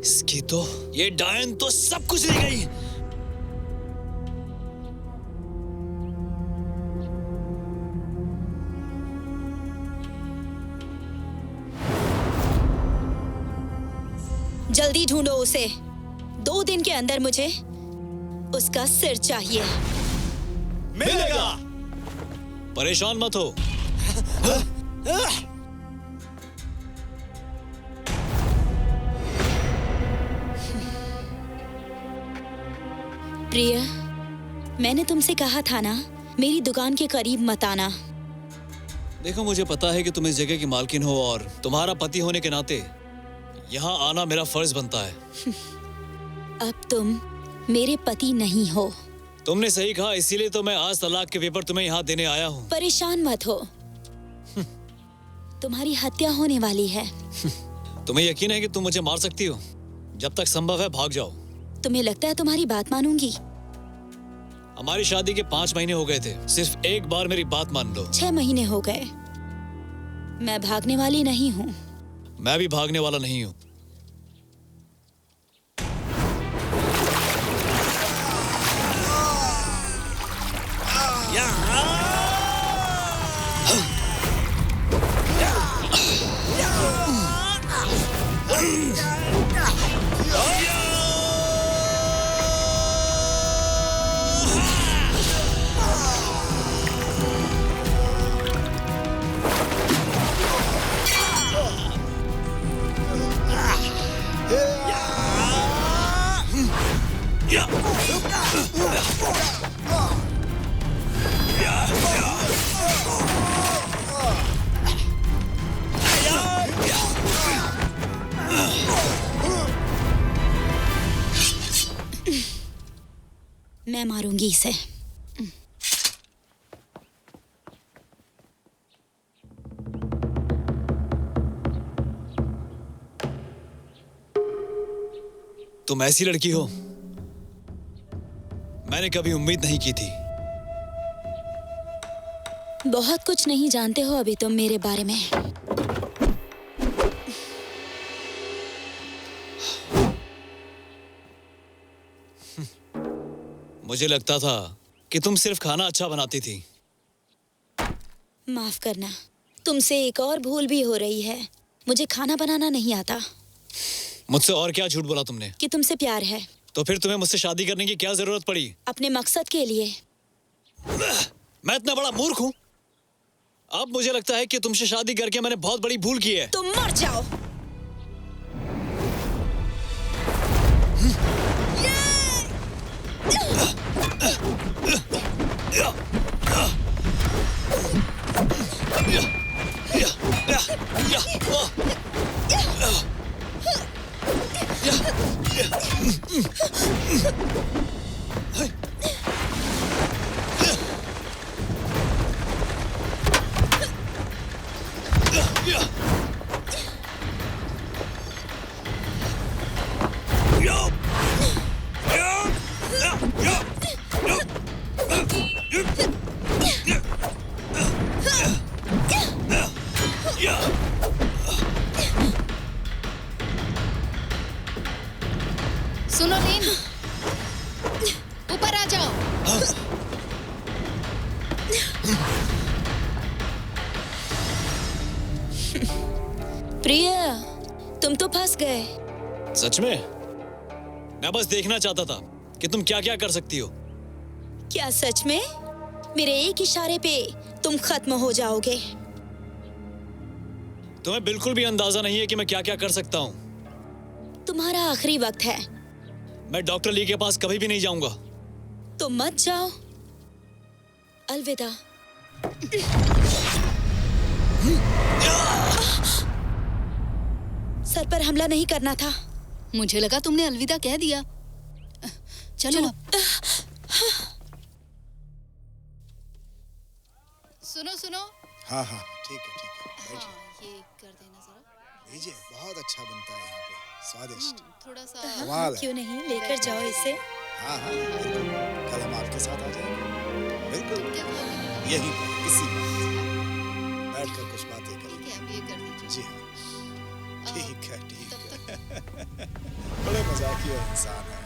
इसकी तो ये डायन तो सब कुछ ले गई। जल्दी ढूंढो उसे। 2 दिन के अंदर मुझे उसका सिर चाहिए। मिलेगा। परेशान मत हो। प्रिय, मैंने तुमसे कहा था ना, मेरी दुकान के करीब मत आना। देखो, मुझे पता है कि तुम इस जगह की मालकिन हो और तुम्हारा पति होने के नाते यहाँ आना मेरा फर्ज बनता है। अब तुम मेरे पति नहीं हो। तुमने सही कहा, इसीलिए तो मैं आज तलाक के पेपर तुम्हें यहाँ देने आया हूँ। परेशान मत हो, तुम्हारी हत्या होने वाली है। तुम्हें यकीन है कि तुम मुझे मार सकती हो? जब तक संभव है भाग जाओ। तुम्हें लगता है तुम्हारी बात मानूंगी? हमारी शादी के 5 महीने हो गए थे, सिर्फ एक बार मेरी बात मान लो। 6 महीने हो गए। मैं भागने वाली नहीं हूँ। मैं भी भागने वाला नहीं हूँ। मैं मारूंगी इसे। तुम ऐसी लड़की हो, मैंने कभी उम्मीद नहीं की थी। बहुत कुछ नहीं जानते हो अभी तुम मेरे बारे में। मुझे लगता था कि तुम सिर्फ खाना अच्छा बनाती थी। माफ करना, तुमसे एक और भूल भी हो रही है। मुझे खाना बनाना नहीं आता। मुझसे और क्या झूठ बोला तुमने? कि तुमसे प्यार है। तो फिर तुम्हें मुझसे शादी करने की क्या जरूरत पड़ी? अपने मकसद के लिए। मैं इतना बड़ा मूर्ख हूँ? अब मुझे लगता है कि तुमसे शादी करके मैंने बहुत बड़ी भूल की है। तुम मर जाओ। प्रिय, तुम तो फंस गए। सच में? मैं बस देखना चाहता था कि तुम क्या क्या कर सकती हो। क्या सच में? मेरे एक इशारे पे तुम खत्म हो जाओगे। तुम्हें बिल्कुल भी अंदाजा नहीं है कि मैं क्या क्या कर सकता हूँ। तुम्हारा आखिरी वक्त है। मैं डॉक्टर ली के पास कभी भी नहीं जाऊंगा। तो मत जाओ। अलविदा। सर पर हमला नहीं करना था। मुझे लगा तुमने अलविदा कह दिया। चलो अब। सुनो सुनो। हाँ हाँ ठीक है बैठिए। ये कर देना जरा। लीजिए, बहुत अच्छा बनता है यहाँ पे, स्वादिष्ट। थोड़ा सा। कमाल है। क्यों नहीं, लेकर जाओ इसे। हाँ हाँ बिल्कुल, कल हम आपके साथ आ जाएंगे। बिल्कुल यहीं पर इसी बैठकर कुछ बातें ठीक करेंगे। है, अब ये कर दीजिए। जी हाँ ठीक है तब ठीक तक है। बड़े मजाकिया इंसान है आप।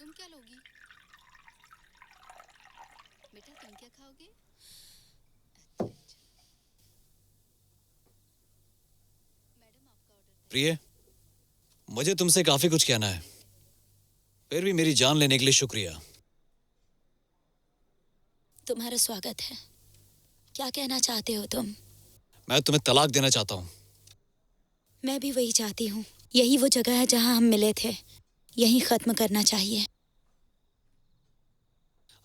तुम क्या लोगी? बेटा तुम क्या खाओगे? मैडम आपका ऑर्डर। प्रिय, मुझे तुमसे काफी कुछ कहना है, फिर भी मेरी जान लेने के लिए शुक्रिया। तुम्हारा स्वागत है। क्या कहना चाहते हो तुम? मैं तुम्हें तलाक देना चाहता हूँ। मैं भी वही चाहती हूँ। यही वो जगह है जहाँ हम मिले थे। यहीं खत्म करना चाहिए।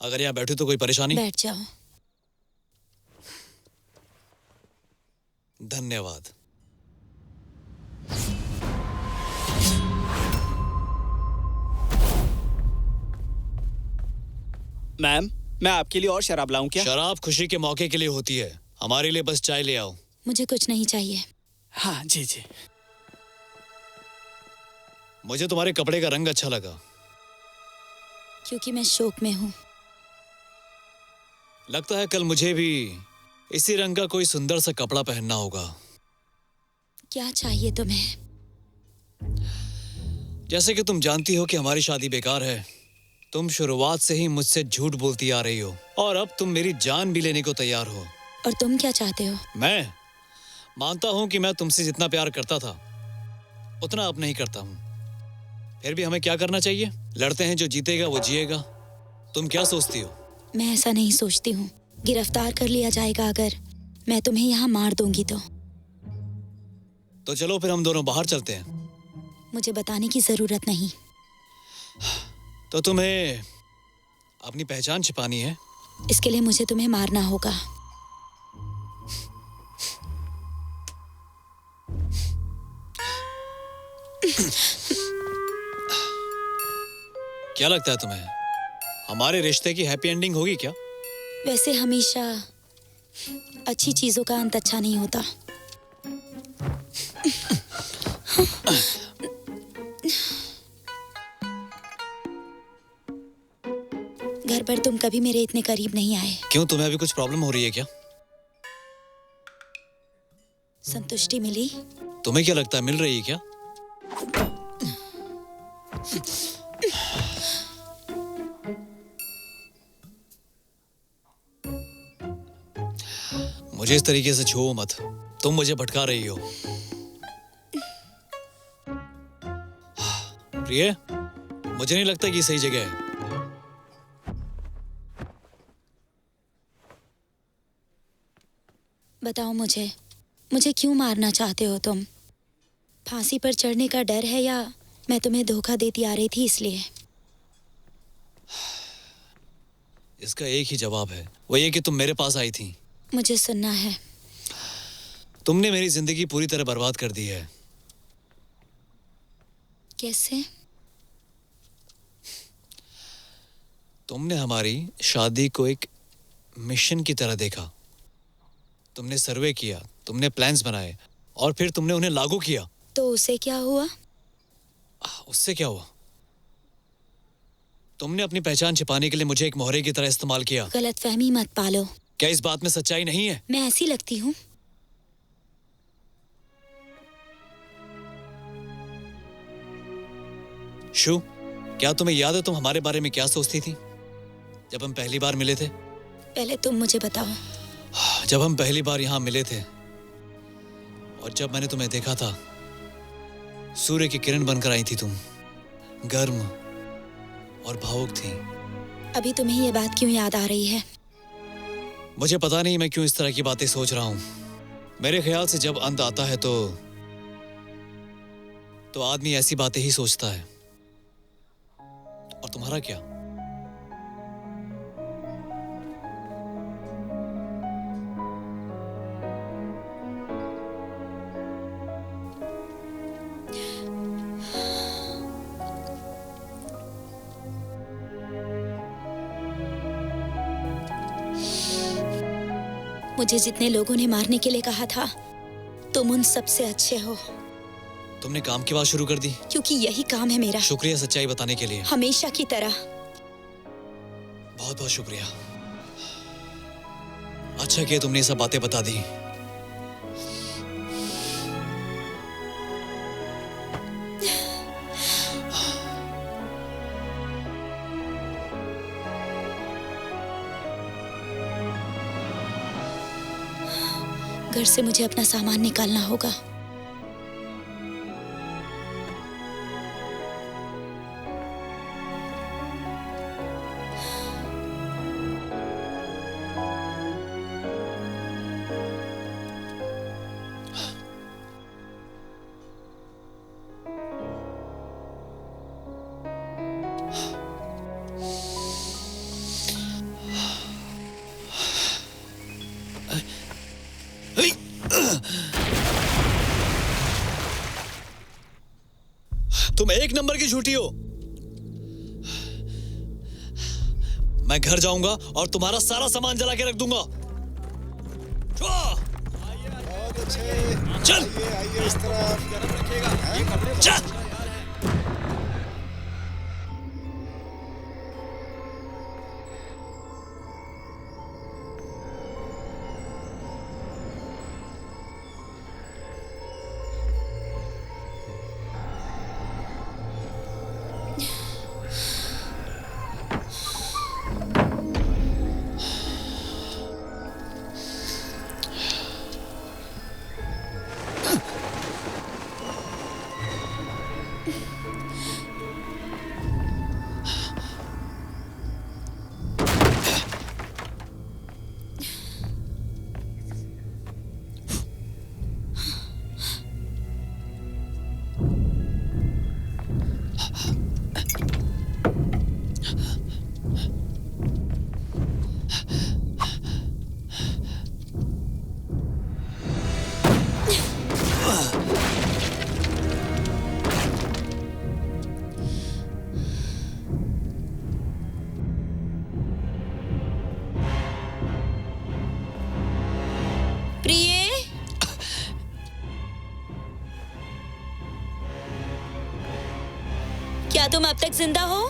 अगर यहाँ बैठे तो कोई परेशानी? बैठ जाओ। धन्यवाद। मैम, मैं आपके लिए और शराब लाऊं क्या? शराब खुशी के मौके के लिए होती है, हमारे लिए बस चाय ले आओ। मुझे कुछ नहीं चाहिए। हाँ जी जी। मुझे तुम्हारे कपड़े का रंग अच्छा लगा। क्योंकि मैं शोक में हूँ। लगता है कल मुझे भी इसी रंग का कोई सुंदर सा कपड़ा पहनना होगा। क्या चाहिए तुम्हें? जैसे कि तुम जानती हो कि हमारी शादी बेकार है। तुम शुरुआत से ही मुझसे झूठ बोलती आ रही हो और अब तुम मेरी जान भी लेने को तैयार हो। और तुम क्या चाहते हो? मैं मानता हूं कि मैं तुमसे जितना प्यार करता था उतना अब नहीं करता हूं। फिर भी हमें क्या करना चाहिए? लड़ते हैं, जो जीतेगा वो जिएगा। तुम क्या सोचती हो? मैं ऐसा नहीं सोचती हूँ। गिरफ्तार कर लिया जाएगा अगर मैं तुम्हें यहाँ मार दूंगी तो चलो फिर हम दोनों बाहर चलते हैं। मुझे बताने की जरूरत नहीं। तो तुम्हें अपनी पहचान छिपानी है? इसके लिए मुझे तुम्हें मारना होगा। क्या लगता है तुम्हें, हमारे रिश्ते की हैप्पी एंडिंग होगी क्या? वैसे हमेशा अच्छी चीजों का अंत अच्छा नहीं होता। घर पर तुम कभी मेरे इतने करीब नहीं आए। क्यों, तुम्हें अभी कुछ प्रॉब्लम हो रही है क्या? संतुष्टि मिली? तुम्हें क्या लगता है, मिल रही है क्या? मुझे इस तरीके से छुओ मत, तुम मुझे भटका रही हो। प्रिय, मुझे नहीं लगता कि ये सही जगह है। बताओ मुझे क्यों मारना चाहते हो तुम? फांसी पर चढ़ने का डर है या मैं तुम्हें धोखा देती आ रही थी इसलिए? इसका एक ही जवाब है, वो ये कि तुम मेरे पास आई थी। मुझे सुनना है। तुमने मेरी जिंदगी पूरी तरह बर्बाद कर दी है। कैसे? तुमने हमारी शादी को एक मिशन की तरह देखा। तुमने सर्वे किया, तुमने प्लान्स बनाए और फिर तुमने उन्हें लागू किया। तो उसे क्या हुआ? उससे क्या हुआ? तुमने अपनी पहचान छिपाने के लिए मुझे एक मोहरे की तरह इस्तेमाल किया। गलतफहमी मत पालो। क्या इस बात में सच्चाई नहीं है? मैं ऐसी लगती हूँ? शू, क्या तुम्हें याद है तुम हमारे बारे में क्या सोचती थी जब हम पहली बार मिले थे? पहले तुम मुझे बताओ। जब हम पहली बार यहाँ मिले थे और जब मैंने तुम्हें देखा था, सूर्य की किरण बनकर आई थी तुम, गर्म और भावुक थी। अभी तुम्हें ये बात क्यों याद आ रही है? मुझे पता नहीं मैं क्यों इस तरह की बातें सोच रहा हूँ। मेरे ख्याल से जब अंत आता है तो आदमी ऐसी बातें ही सोचता है। और तुम्हारा क्या? मुझे जितने लोगों ने मारने के लिए कहा था, तुम उन सबसे अच्छे हो। तुमने काम की बात शुरू कर दी? क्योंकि यही काम है मेरा। शुक्रिया सच्चाई बताने के लिए। हमेशा की तरह। बहुत बहुत शुक्रिया। अच्छा किया तुमने ये सब बातें बता दी। घर से मुझे अपना सामान निकालना होगा। तुम एक नंबर की झूठी हो। मैं घर जाऊंगा और तुम्हारा सारा सामान जला के रख दूंगा। बहुत अच्छे। चल आइए इस तरफ। चल। क्या तुम अब तक जिंदा हो?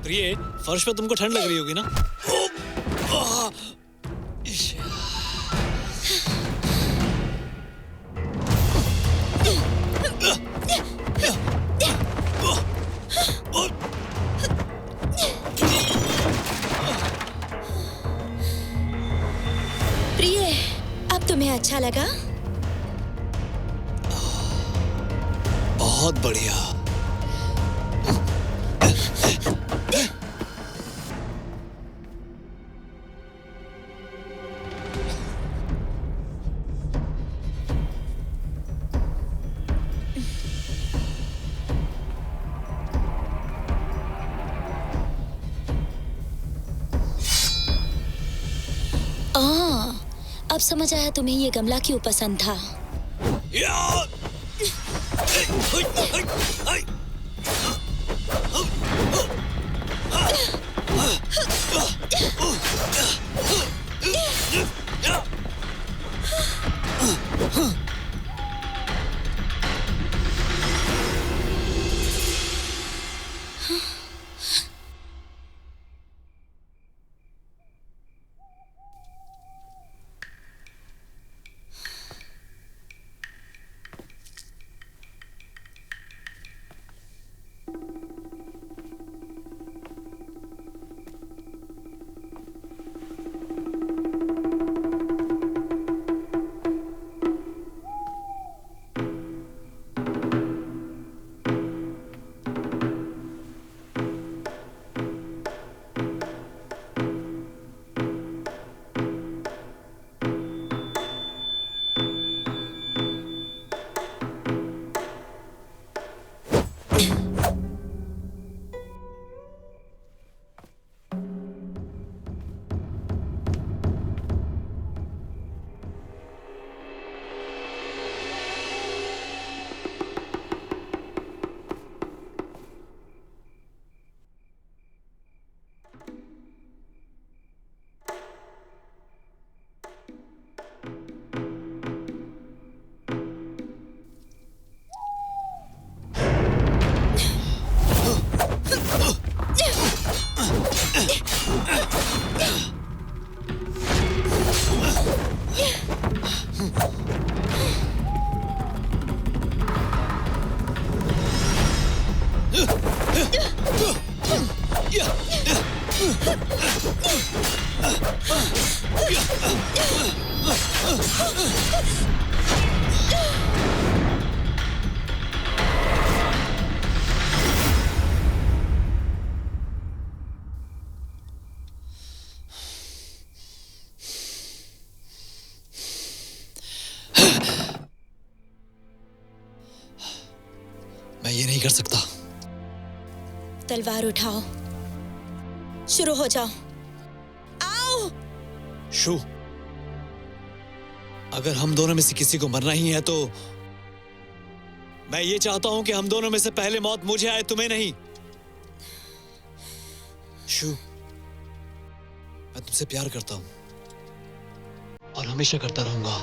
प्रिय, फर्श पे तुमको ठंड लग रही होगी ना? प्रिय, अब तुम्हें अच्छा लगा? बहुत बढ़िया। अब समझ आया तुम्हें ये गमला क्यों पसंद था। मैं ये नहीं कर सकता। तलवार उठाओ, शुरू हो जाओ। आओ। शू, अगर हम दोनों में से किसी को मरना ही है तो मैं ये चाहता हूं कि हम दोनों में से पहले मौत मुझे आए, तुम्हें नहीं। शू, मैं तुमसे प्यार करता हूं और हमेशा करता रहूंगा।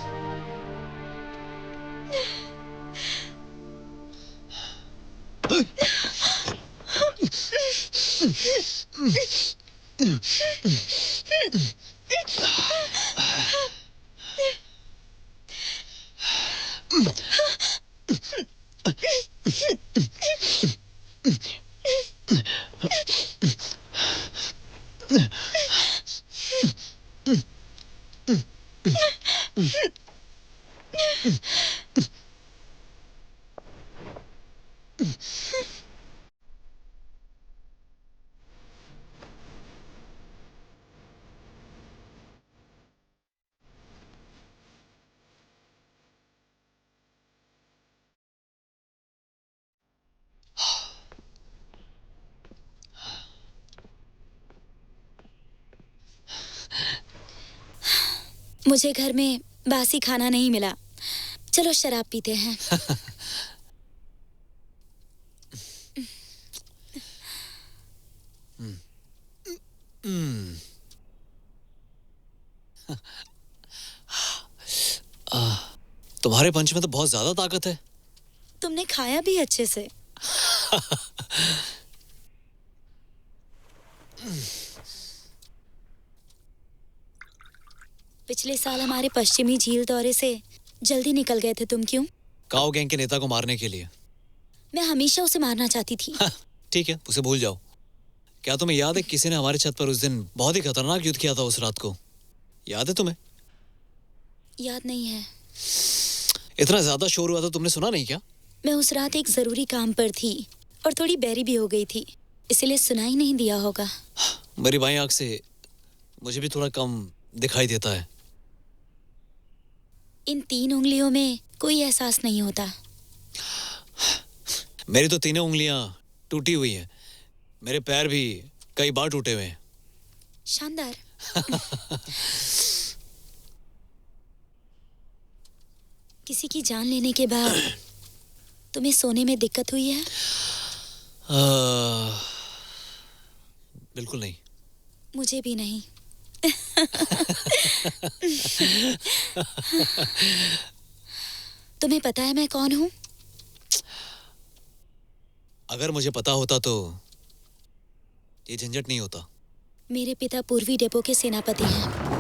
मुझे घर में बासी खाना नहीं मिला, चलो शराब पीते हैं। तुम्हारे पंच में तो बहुत ज्यादा ताकत है। तुमने खाया भी अच्छे से। पिछले साल हमारे पश्चिमी झील दौरे से जल्दी निकल गए थे तुम, क्यों? काओ गैंग के नेता को मारने के लिए। मैं हमेशा उसे मारना चाहती थी। ठीक है, उसे भूल जाओ। क्या तुम्हें याद है किसी ने हमारे छत पर उस दिन बहुत ही खतरनाक युद्ध किया था उस रात को? याद है तुम्हें? याद नहीं है। इतना ज्यादा शोर हुआ था, तुमने सुना नहीं क्या? मैं उस रात एक जरूरी काम पर थी और थोड़ी बैरी भी हो गई थी, इसलिए सुनाई नहीं दिया होगा। मेरी बाईं आंख से मुझे भी थोड़ा कम दिखाई देता है। इन 3 उंगलियों में कोई एहसास नहीं होता। मेरी तो तीनों उंगलियां टूटी हुई हैं। मेरे पैर भी कई बार टूटे हुए हैं। शानदार। किसी की जान लेने के बाद तुम्हें सोने में दिक्कत हुई है? बिल्कुल नहीं। मुझे भी नहीं। तुम्हें पता है मैं कौन हूँ? अगर मुझे पता होता तो ये झंझट नहीं होता। मेरे पिता पूर्वी डिपो के सेनापति हैं।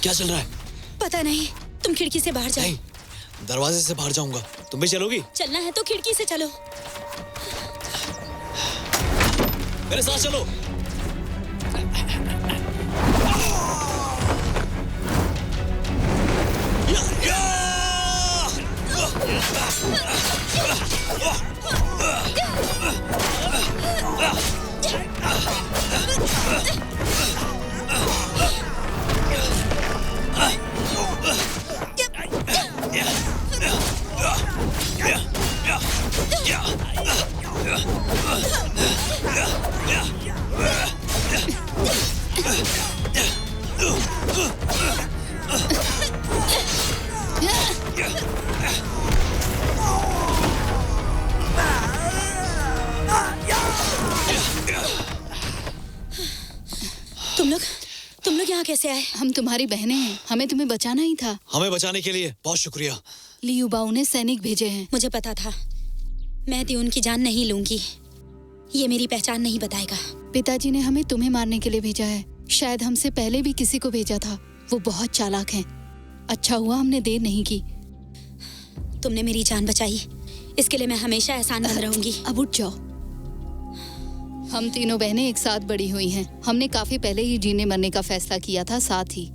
क्या चल रहा है? पता नहीं। तुम खिड़की से बाहर जाओ। नहीं, दरवाजे से बाहर जाऊंगा। तुम भी चलोगी? चलना है तो खिड़की से चलो। मेरे साथ चलो। तुम लोग यहाँ कैसे आए? हम तुम्हारी बहनें हैं, हमें तुम्हें बचाना ही था। हमें बचाने के लिए बहुत शुक्रिया। लियू बाऊ ने सैनिक भेजे हैं। मुझे पता था। मैं त्यून की जान नहीं लूंगी। ये मेरी पहचान नहीं बताएगा। पिताजी ने हमें तुम्हें मारने के लिए भेजा है। शायद हमसे पहले भी किसी को भेजा था। वो बहुत चालाक हैं। अच्छा हुआ हमने देर नहीं की। तुमने मेरी जान बचाई, इसके लिए मैं हमेशा एहसानमंद रहूंगी। अब उठ जाओ। हम तीनों बहनें एक साथ बड़ी हुई हैं। हमने काफी पहले ही जीने मरने का फैसला किया था साथ ही।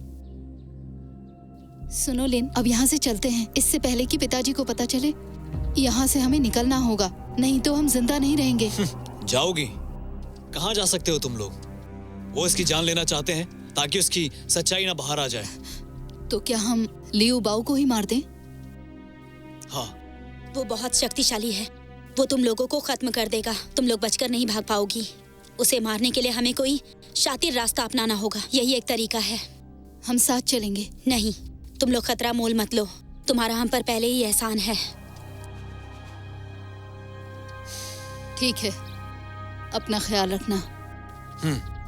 सुनो लिन, अब यहाँ से चलते हैं, इससे पहले कि पिताजी को पता चले। यहाँ से हमें निकलना होगा, नहीं तो हम जिंदा नहीं रहेंगे। जाओगी? कहाँ जा सकते हो तुम लोग? वो इसकी जान लेना चाहते हैं ताकि उसकी सच्चाई ना बाहर आ जाए। तो क्या हम लियू बाऊ को ही मार दें? हाँ। वो बहुत शक्तिशाली है। वो तुम लोगों को खत्म कर देगा। तुम लोग बचकर नहीं भाग पाओगी। उसे मारने के लिए हमें कोई शातिर रास्ता अपनाना होगा। यही एक तरीका है। हम साथ चलेंगे। नहीं, तुम लोग खतरा मोल मत लो। तुम्हारा हम पर पहले ही एहसान है। ठीक है, अपना ख्याल रखना।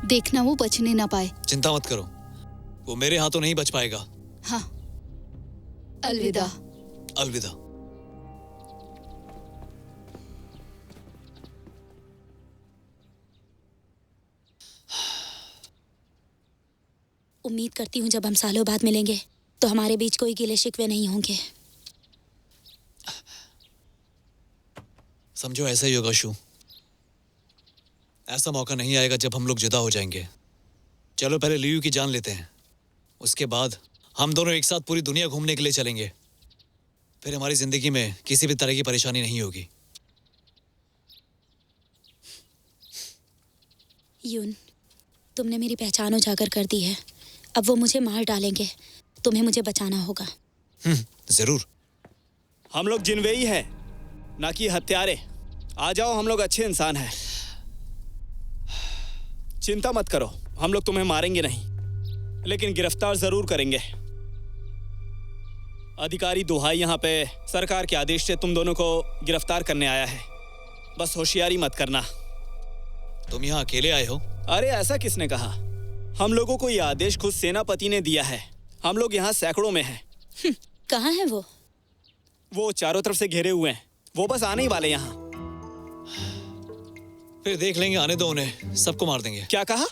देखना वो बचने ना पाए। चिंता मत करो, वो मेरे हाथों नहीं बच पाएगा। हाँ, अलविदा। अलविदा। उम्मीद करती हूँ जब हम सालों बाद मिलेंगे तो हमारे बीच कोई गिले शिकवे नहीं होंगे। समझो ऐसा ही होगा शू। ऐसा मौका नहीं आएगा जब हम लोग जुदा हो जाएंगे। चलो पहले लियू की जान लेते हैं, उसके बाद हम दोनों एक साथ पूरी दुनिया घूमने के लिए चलेंगे। फिर हमारी जिंदगी में किसी भी तरह की परेशानी नहीं होगी। यून, तुमने मेरी पहचान उजागर कर दी है। अब वो मुझे मार डालेंगे। तुम्हें मुझे बचाना होगा। जरूर। हम लोग जिनवेई हैं, ना कि हत्यारे। आ जाओ, हम लोग अच्छे इंसान हैं। चिंता मत करो, हम लोग तुम्हें मारेंगे नहीं, लेकिन गिरफ्तार जरूर करेंगे। अधिकारी दुहाई यहाँ पे सरकार के आदेश से तुम दोनों को गिरफ्तार करने आया है। बस होशियारी मत करना। तुम यहाँ अकेले आए हो? अरे ऐसा किसने कहा? हम लोगों को ये आदेश खुद सेनापति ने दिया है। हम लोग यहाँ सैकड़ों में हैं। कहाँ है वो? वो चारों तरफ से घेरे हुए हैं। वो बस आने ही वाले यहाँ। फिर देख लेंगे, आने दो उन्हें, सबको मार देंगे। क्या कहा?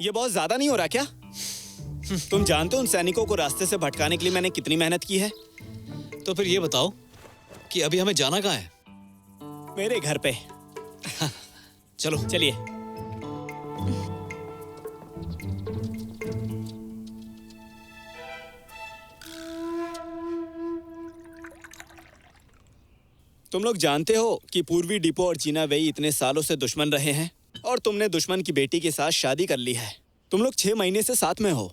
ये बहुत ज्यादा नहीं हो रहा क्या? तुम जानते हो उन सैनिकों को रास्ते से भटकाने के लिए मैंने कितनी मेहनत की है? तो फिर ये बताओ कि अभी हमें जाना कहाँ है? मेरे घर पे। चलो चलिए। तुम लोग जानते हो कि पूर्वी डिपो और चीना वेई इतने सालों से दुश्मन रहे हैं। और तुमने दुश्मन की बेटी के साथ शादी कर ली है। तुम लोग 6 महीने से साथ में हो,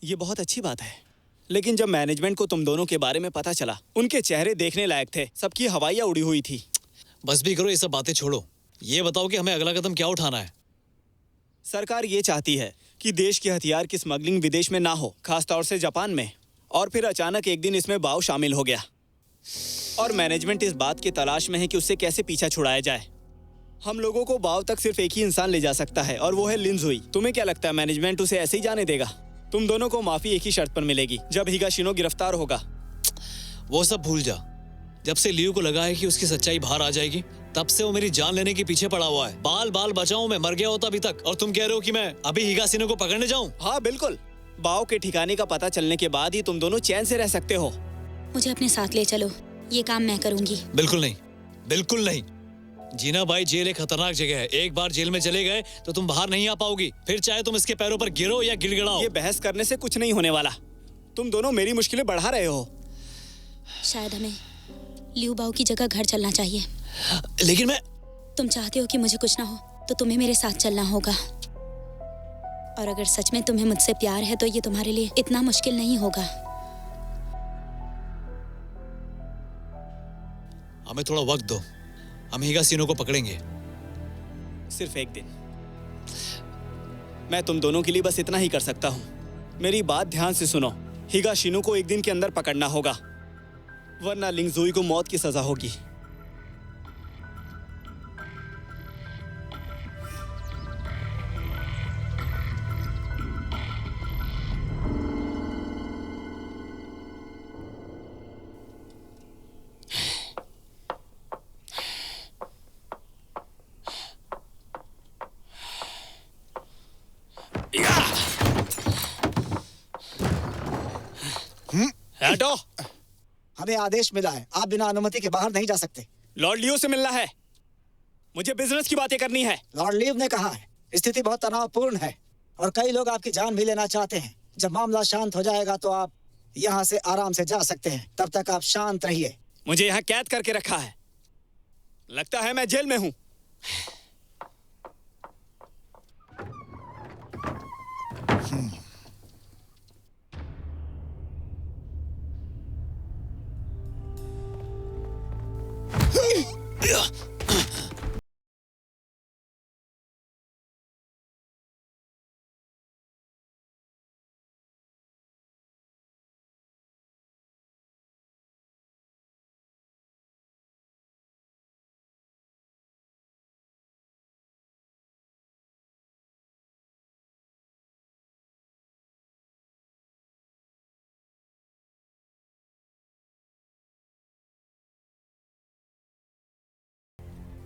ये बहुत अच्छी बात है। लेकिन जब मैनेजमेंट को तुम दोनों के बारे में पता चला, उनके चेहरे देखने लायक थे, सबकी हवाइयाँ उड़ी हुई थी। बस भी करो, ये सब बातें छोड़ो। ये बताओ कि हमें अगला कदम क्या उठाना है। सरकार ये चाहती है कि देश की हथियार की स्मगलिंग विदेश में ना हो, खासतौर से जापान में। और फिर अचानक एक दिन इसमें बाव शामिल हो गया और मैनेजमेंट इस बात की तलाश में है कि उससे कैसे पीछा छुड़ाया जाए। हम लोगों को बाव तक सिर्फ एक ही इंसान ले जा सकता है और वो है लिन जुई। तुम्हें क्या लगता है मैनेजमेंट उसे ऐसे ही जाने देगा? तुम दोनों को माफी एक ही शर्त पर मिलेगी, जब हिगाशिनो गिरफ्तार होगा। वो सब भूल जा। जब से लियू को लगा है कि उसकी सच्चाई बाहर आ जाएगी, तब से वो मेरी जान लेने के पीछे पड़ा हुआ है। बाल बाल बचाऊं, मैं मर गया होता अभी तक, और तुम कह रहे हो कि मैं अभी हिगाशिनो को पकड़ने जाऊं? हाँ बिल्कुल, बाव के ठिकाने का पता चलने के बाद ही तुम दोनों चैन से रह सकते हो। मुझे अपने साथ ले चलो, ये काम मैं करूंगी। बिल्कुल नहीं, बिल्कुल नहीं। जीना भाई, जेल एक खतरनाक जगह है। एक बार जेल में चले गए तो तुम बाहर नहीं आ पाओगी, फिर चाहे तुम इसके पैरों पर गिरो या गिड़गिड़ाओ। ये बहस करने से कुछ नहीं होने वाला। तुम दोनों मेरी मुश्किलें बढ़ा रहे हो। शायद हमें लियू बाऊ की जगह घर चलना चाहिए। लेकिन मैं... तुम चाहते हो कि मुझे कुछ ना हो तो तुम्हें मेरे साथ चलना होगा। और अगर सच में तुम्हें मुझसे प्यार है तो ये तुम्हारे लिए इतना मुश्किल नहीं होगा। हमें थोड़ा वक्त दो, हम हिगाशिनो को पकड़ेंगे। सिर्फ एक दिन। मैं तुम दोनों के लिए बस इतना ही कर सकता हूँ। मेरी बात ध्यान से सुनो। हिगाशिनो को एक दिन के अंदर पकड़ना होगा, वरना लिंगजुई को मौत की सजा होगी। हटो। हमें आदेश मिला है, आप बिना अनुमति के बाहर नहीं जा सकते। लॉर्ड लियो से मिलना है, मुझे बिजनेस की बातें करनी है। लॉर्ड लियो ने कहा है स्थिति बहुत तनावपूर्ण है और कई लोग आपकी जान भी लेना चाहते हैं। जब मामला शांत हो जाएगा तो आप यहाँ से आराम से जा सकते हैं। तब तक आप शांत रहिए। मुझे यहाँ कैद करके रखा है, लगता है मैं जेल में हूँ।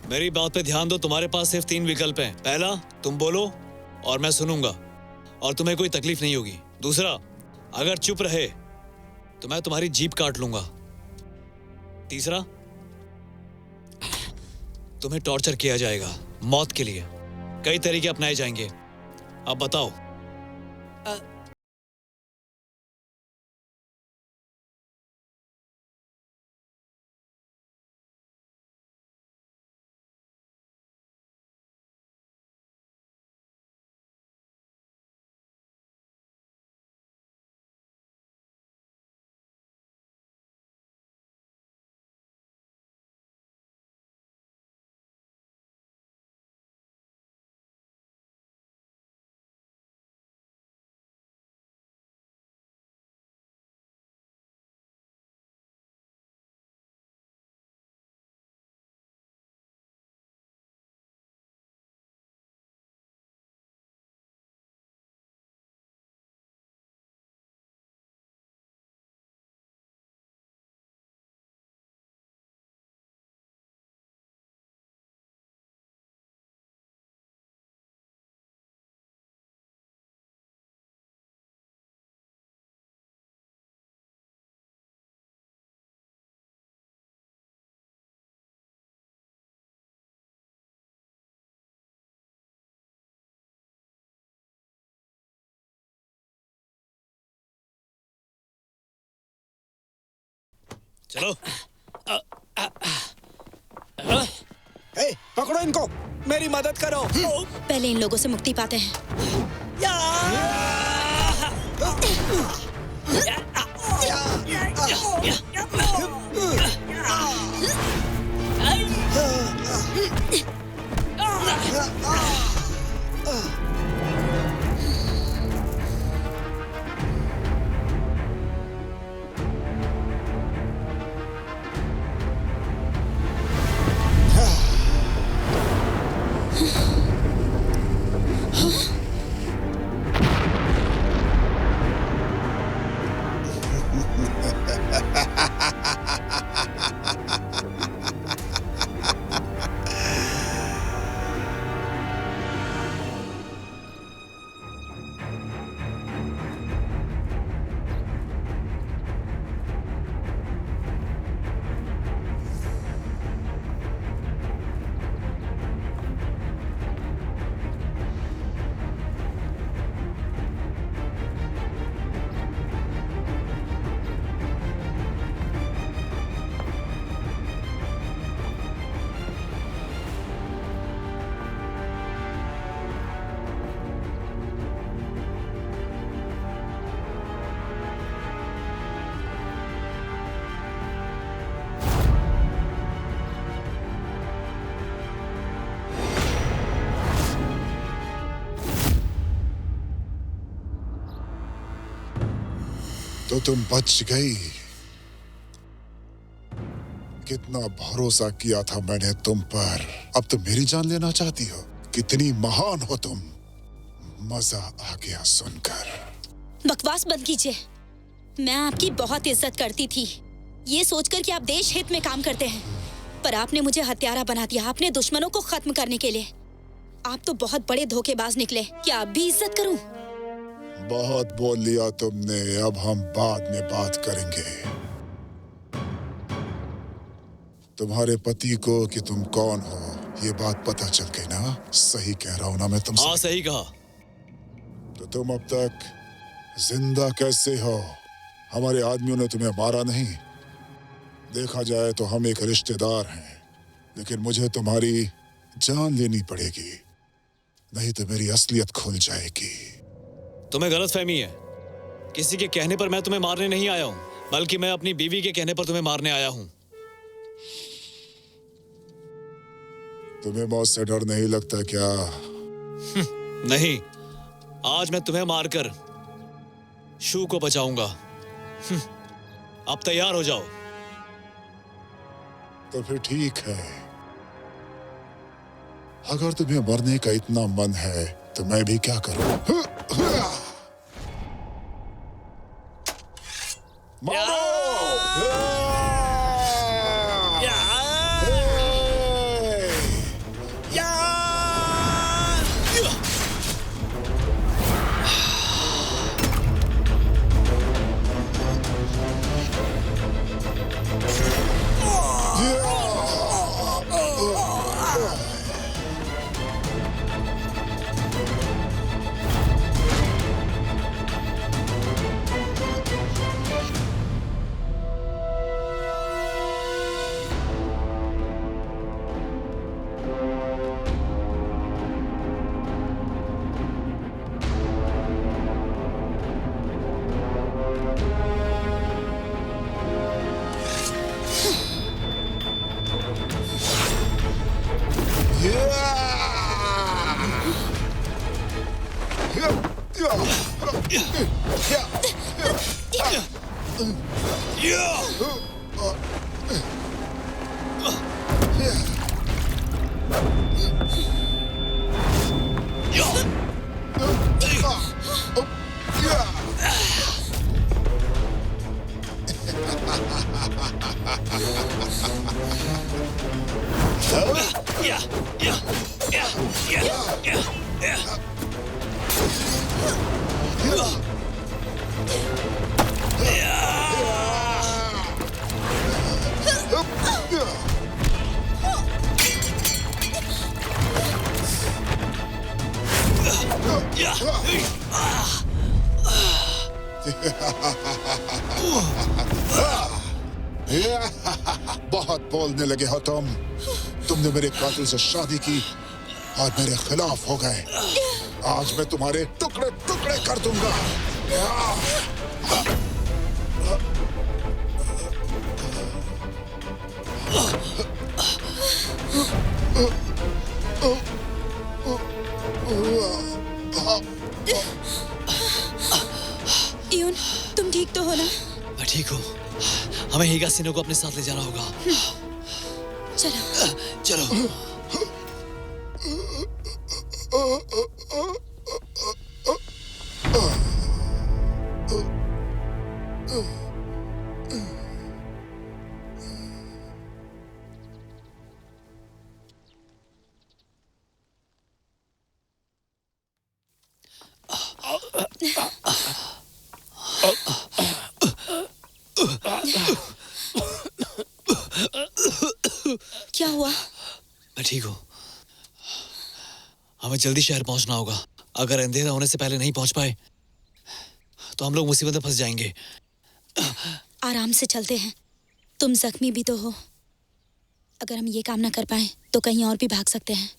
मेरी बात पे ध्यान दो। तुम्हारे पास सिर्फ 3 विकल्प हैं। पहला, तुम बोलो और मैं सुनूंगा और तुम्हें कोई तकलीफ नहीं होगी। दूसरा, अगर चुप रहे तो मैं तुम्हारी जीभ काट लूंगा। तीसरा, तुम्हें टॉर्चर किया जाएगा मौत के लिए। कई तरीके अपनाए जाएंगे। अब बताओ। चलो। ए, पकड़ो इनको। मेरी मदद करो। पहले इन लोगों से मुक्ति पाते हैं। तो तुम बच गई। कितना भरोसा किया था मैंने तुम पर। अब तुम मेरी जान लेना चाहती हो? कितनी महान हो तुम। मजा आ गया सुनकर। बकवास बंद कीजिए। मैं आपकी बहुत इज्जत करती थी, ये सोचकर कि आप देश हित में काम करते हैं, पर आपने मुझे हत्यारा बना दिया अपने दुश्मनों को खत्म करने के लिए। आप तो बहुत बड़े धोखेबाज निकले। क्या आप भी इज्जत करूं? बहुत बोल लिया तुमने, अब हम बाद में बात करेंगे। तुम्हारे पति को कि तुम कौन हो ये बात पता चल गई ना? सही कह रहा हूं ना मैं तुमसे? हाँ सही कहा। तो तुम अब तक जिंदा कैसे हो? हमारे आदमियों ने तुम्हें मारा नहीं। देखा जाए तो हम एक रिश्तेदार हैं, लेकिन मुझे तुम्हारी जान लेनी पड़ेगी, नहीं तो मेरी असलियत खुल जाएगी। तुम्हें गलतफहमी है। किसी के कहने पर मैं तुम्हें मारने नहीं आया हूं, बल्कि मैं अपनी बीवी के कहने पर तुम्हें मारने आया हूं। तुम्हें मौत से डर नहीं लगता क्या? नहीं, आज मैं तुम्हें मारकर शू को बचाऊंगा। अब तैयार हो जाओ। तो फिर ठीक है, अगर तुम्हें मरने का इतना मन है तो मैं भी क्या करूं? मारो! बहुत बोलने लगे हो तुम। तुमने मेरे कातिल से शादी की और मेरे खिलाफ हो गए। आज मैं तुम्हारे टुकड़े टुकड़े कर दूंगा। इयुन, तुम ठीक तो हो ना? मैं ठीक हूँ। हमें हिगासिनो को अपने साथ ले जाना होगा। चलो। चलो। क्या हुआ? मैं ठीक हूँ। हमें जल्दी शहर पहुंचना होगा। अगर अंधेरा होने से पहले नहीं पहुंच पाए तो हम लोग मुसीबत में फंस जाएंगे। आराम से चलते हैं। तुम जख्मी भी तो हो। अगर हम ये काम ना कर पाए तो कहीं और भी भाग सकते हैं।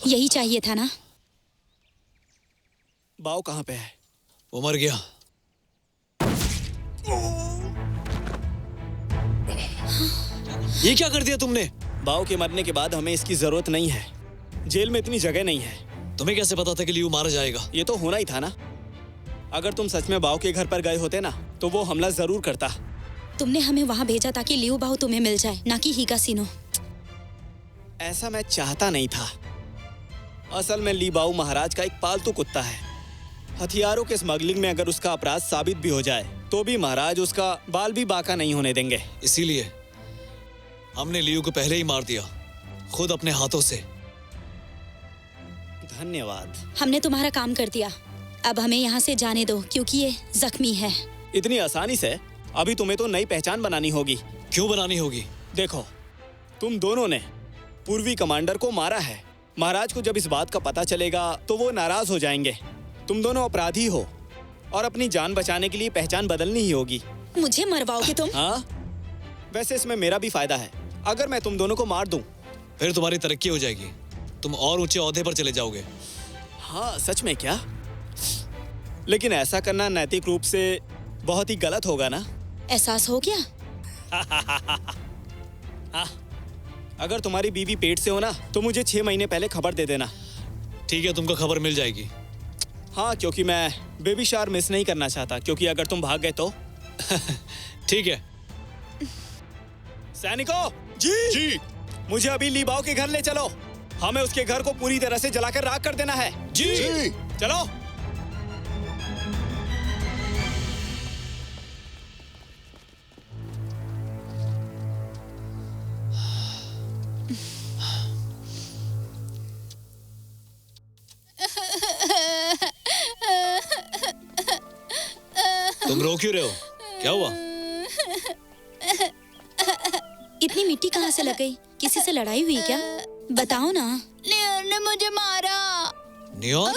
यही चाहिए था ना? बाव कहाँ पे है? वो मर गया। ये क्या कर दिया तुमने? बाव के मरने के बाद हमें इसकी जरूरत नहीं है। जेल में इतनी जगह नहीं है। तुम्हें कैसे पता था कि लियू मारा जाएगा? ये तो होना ही था ना। अगर तुम सच में बाव के घर पर गए होते ना तो वो हमला जरूर करता। तुमने हमें वहाँ भेजा ताकि लियू बाऊ तुम्हें मिल जाए, ना कि हिगासिनो। ऐसा मैं चाहता नहीं था। असल में ली बाऊ महाराज का एक पालतू कुत्ता है। हथियारों के स्मगलिंग में अगर उसका अपराध साबित भी हो जाए तो भी महाराज उसका बाल भी बाका नहीं होने देंगे। इसीलिए हमने लियू को पहले ही मार दिया, खुद अपने हाथों से। धन्यवाद। हमने तुम्हारा काम कर दिया। अब हमें यहाँ से जाने दो क्योंकि ये जख्मी है। इतनी आसानी से? अभी तुम्हें तो नई पहचान बनानी होगी। क्यों बनानी होगी? देखो, तुम दोनों ने पूर्वी कमांडर को मारा है। महाराज को जब इस बात का पता चलेगा तो वो नाराज हो जाएंगे। तुम दोनों अपराधी हो और अपनी जान बचाने के लिए पहचान बदलनी ही होगी। मुझे मरवाओगे तुम? हाँ, वैसे इसमें मेरा भी फायदा है। अगर मैं तुम दोनों को मार दूं फिर तुम्हारी तरक्की हो जाएगी, तुम और ऊंचे ओहदे पर चले जाओगे। हाँ, सच में क्या? लेकिन ऐसा करना नैतिक रूप से बहुत ही गलत होगा ना? एहसास हो गया? हाँ, अगर तुम्हारी बीवी पेट से हो ना तो मुझे 6 महीने पहले खबर दे देना। ठीक है, तुमको खबर मिल जाएगी। हाँ, क्योंकि मैं बेबी शावर मिस नहीं करना चाहता, क्योंकि अगर तुम भाग गए तो। ठीक है। सैनिकों, जी, मुझे अभी लीबाओ के घर ले चलो। हमें उसके घर को पूरी तरह से जलाकर राख कर देना है। जी। चलो। तुम रो क्यों रहे हो? क्या हुआ? इतनी मिट्टी कहाँ से लग गई? किसी से लड़ाई हुई क्या? बताओ ना। नियोन ने मुझे मारा। नियोन?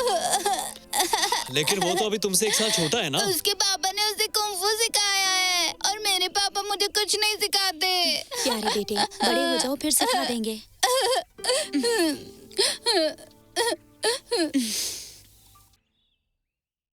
लेकिन वो तो अभी तुमसे 1 साल छोटा है ना? उसके पापा ने उसे कुंफू सिखाया है और मेरे पापा मुझे कुछ नहीं सिखाते। प्यारे बेटे, बड़े हो जाओ फिर सिखा देंगे।